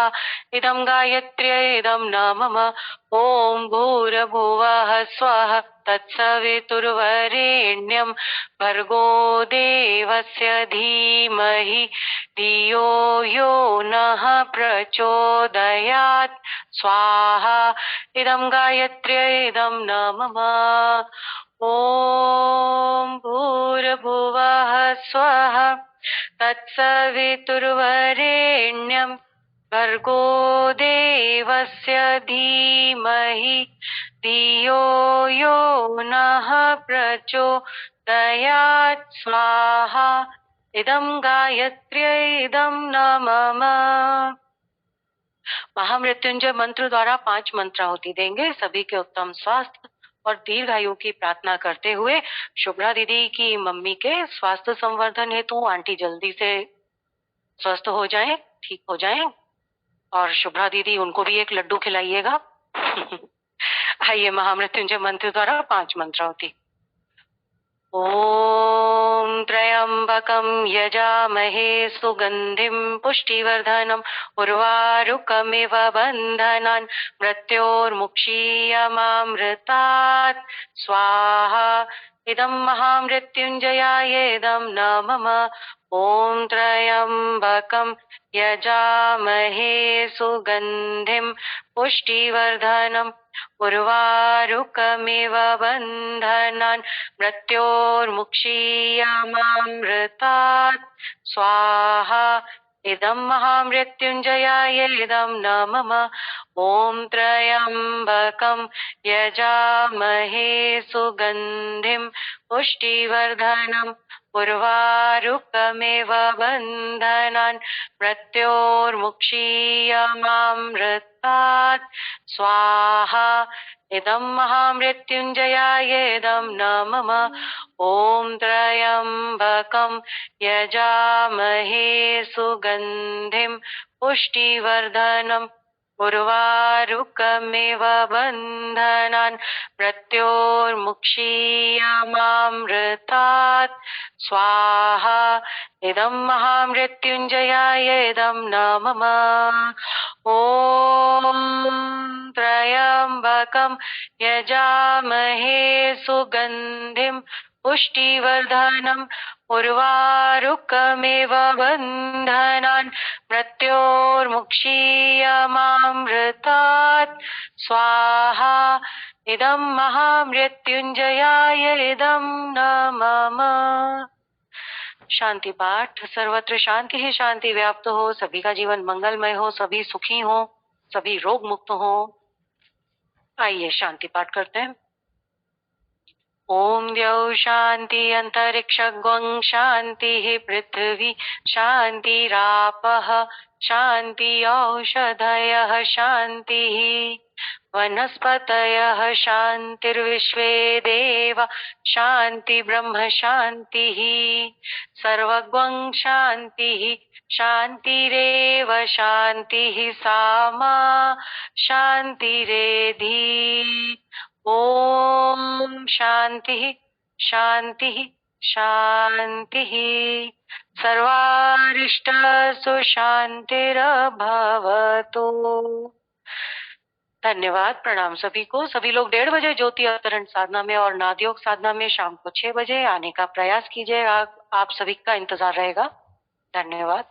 इदं गायत्र्यै इदं न मम ॐ भूर्भुवः स्वः तत्सवितुर्वरेण्यं भर्गो देवस्य धीमहि धियो यो नः प्रचोदयात् स्वाहा इदं गायत्र्यै इदं न मम ॐ भूर्भुवः स्वः तत्सवितुर्वरेण्यं भर्गो देवस्य धीमहि धियो यो नः प्रचोदयात् स्वाहा इदं गायत्र्यै इदं न मम। महामृत्युंजय मंत्र द्वारा 5 मंत्राहुति देंगे। सभी के उत्तम स्वास्थ्य और दीर्घायु की प्रार्थना करते हुए शुभ्रा दीदी की मम्मी के स्वास्थ्य संवर्धन हेतु आंटी जल्दी से स्वस्थ हो जाएं, ठीक हो जाएं, और शुभ्रा दीदी उनको भी एक लड्डू खिलाइएगा। आइए महामृत्युंजय मंत्र द्वारा 5 मंत्राहुति। ॐ त्र्यम्बकं यजामहे सुगन्धिं पुष्टिवर्धनम् उर्वारुकमिव बन्धनान् मृत्योर्मुक्षीयमामृतात् स्वाहा इदं महामृत्युञ्जयाय इदं न मम ॐ त्र्यम्बकं यजामहे सुगन्धिं पुष्टिवर्धनम् उर्वारुकमिव बन्धनान् मृत्योर्मुक्षीयमामृतात् स्वाहा इदं महामृत्युञ्जयाय इदं न मम ॐ त्र्यम्बकं यजामहे सुगन्धिं पुष्टिवर्धनम् उर्वारुकमिव बन्धनान् मृत्योर्मुक्षीयमामृतात् स्वाहा इदं महामृत्युञ्जयाय इदं न मम ॐ त्र्यम्बकं यजामहे सुगन्धिं पुष्टिवर्धनम् उर्वारुकमिव बन्धनान् मृत्योर्मुक्षीयमामृतात् स्वाहा इदं महामृत्युञ्जयाय इदं न मम ॐ त्र्यम्बकं यजामहे सुगन्धिं पुष्टिवर्धनम् उर्वारुकमिव बन्धनान् मृत्योर्मुक्षीयमामृतात् स्वाहा इदं महामृत्युञ्जयाय इदं न मम। शांति पाठ। सर्वत्र शांति ही शांति व्याप्त हो, सभी का जीवन मंगलमय हो, सभी सुखी हो, सभी रोग मुक्त हो। आइए शांति पाठ करते हैं। ओम द्यौ शांति अंतरिक्षं शांति पृथ्वी शांतिरापः शांति औषधयः शांति वनस्पतयः शांतिर्विश्वे देवा शांति ब्रह्म शांति सर्वगं शांति शांतिरेव शांति सामा शांतिरेधि ओम शांति शांति शांति सर्वारिष्टसु शांतिर्भवतु। धन्यवाद। प्रणाम सभी को। सभी लोग 1:30 बजे ज्योति अवतरण साधना में और नादयोग साधना में शाम को 6 बजे आने का प्रयास कीजिएगा। आप सभी का इंतजार रहेगा। धन्यवाद।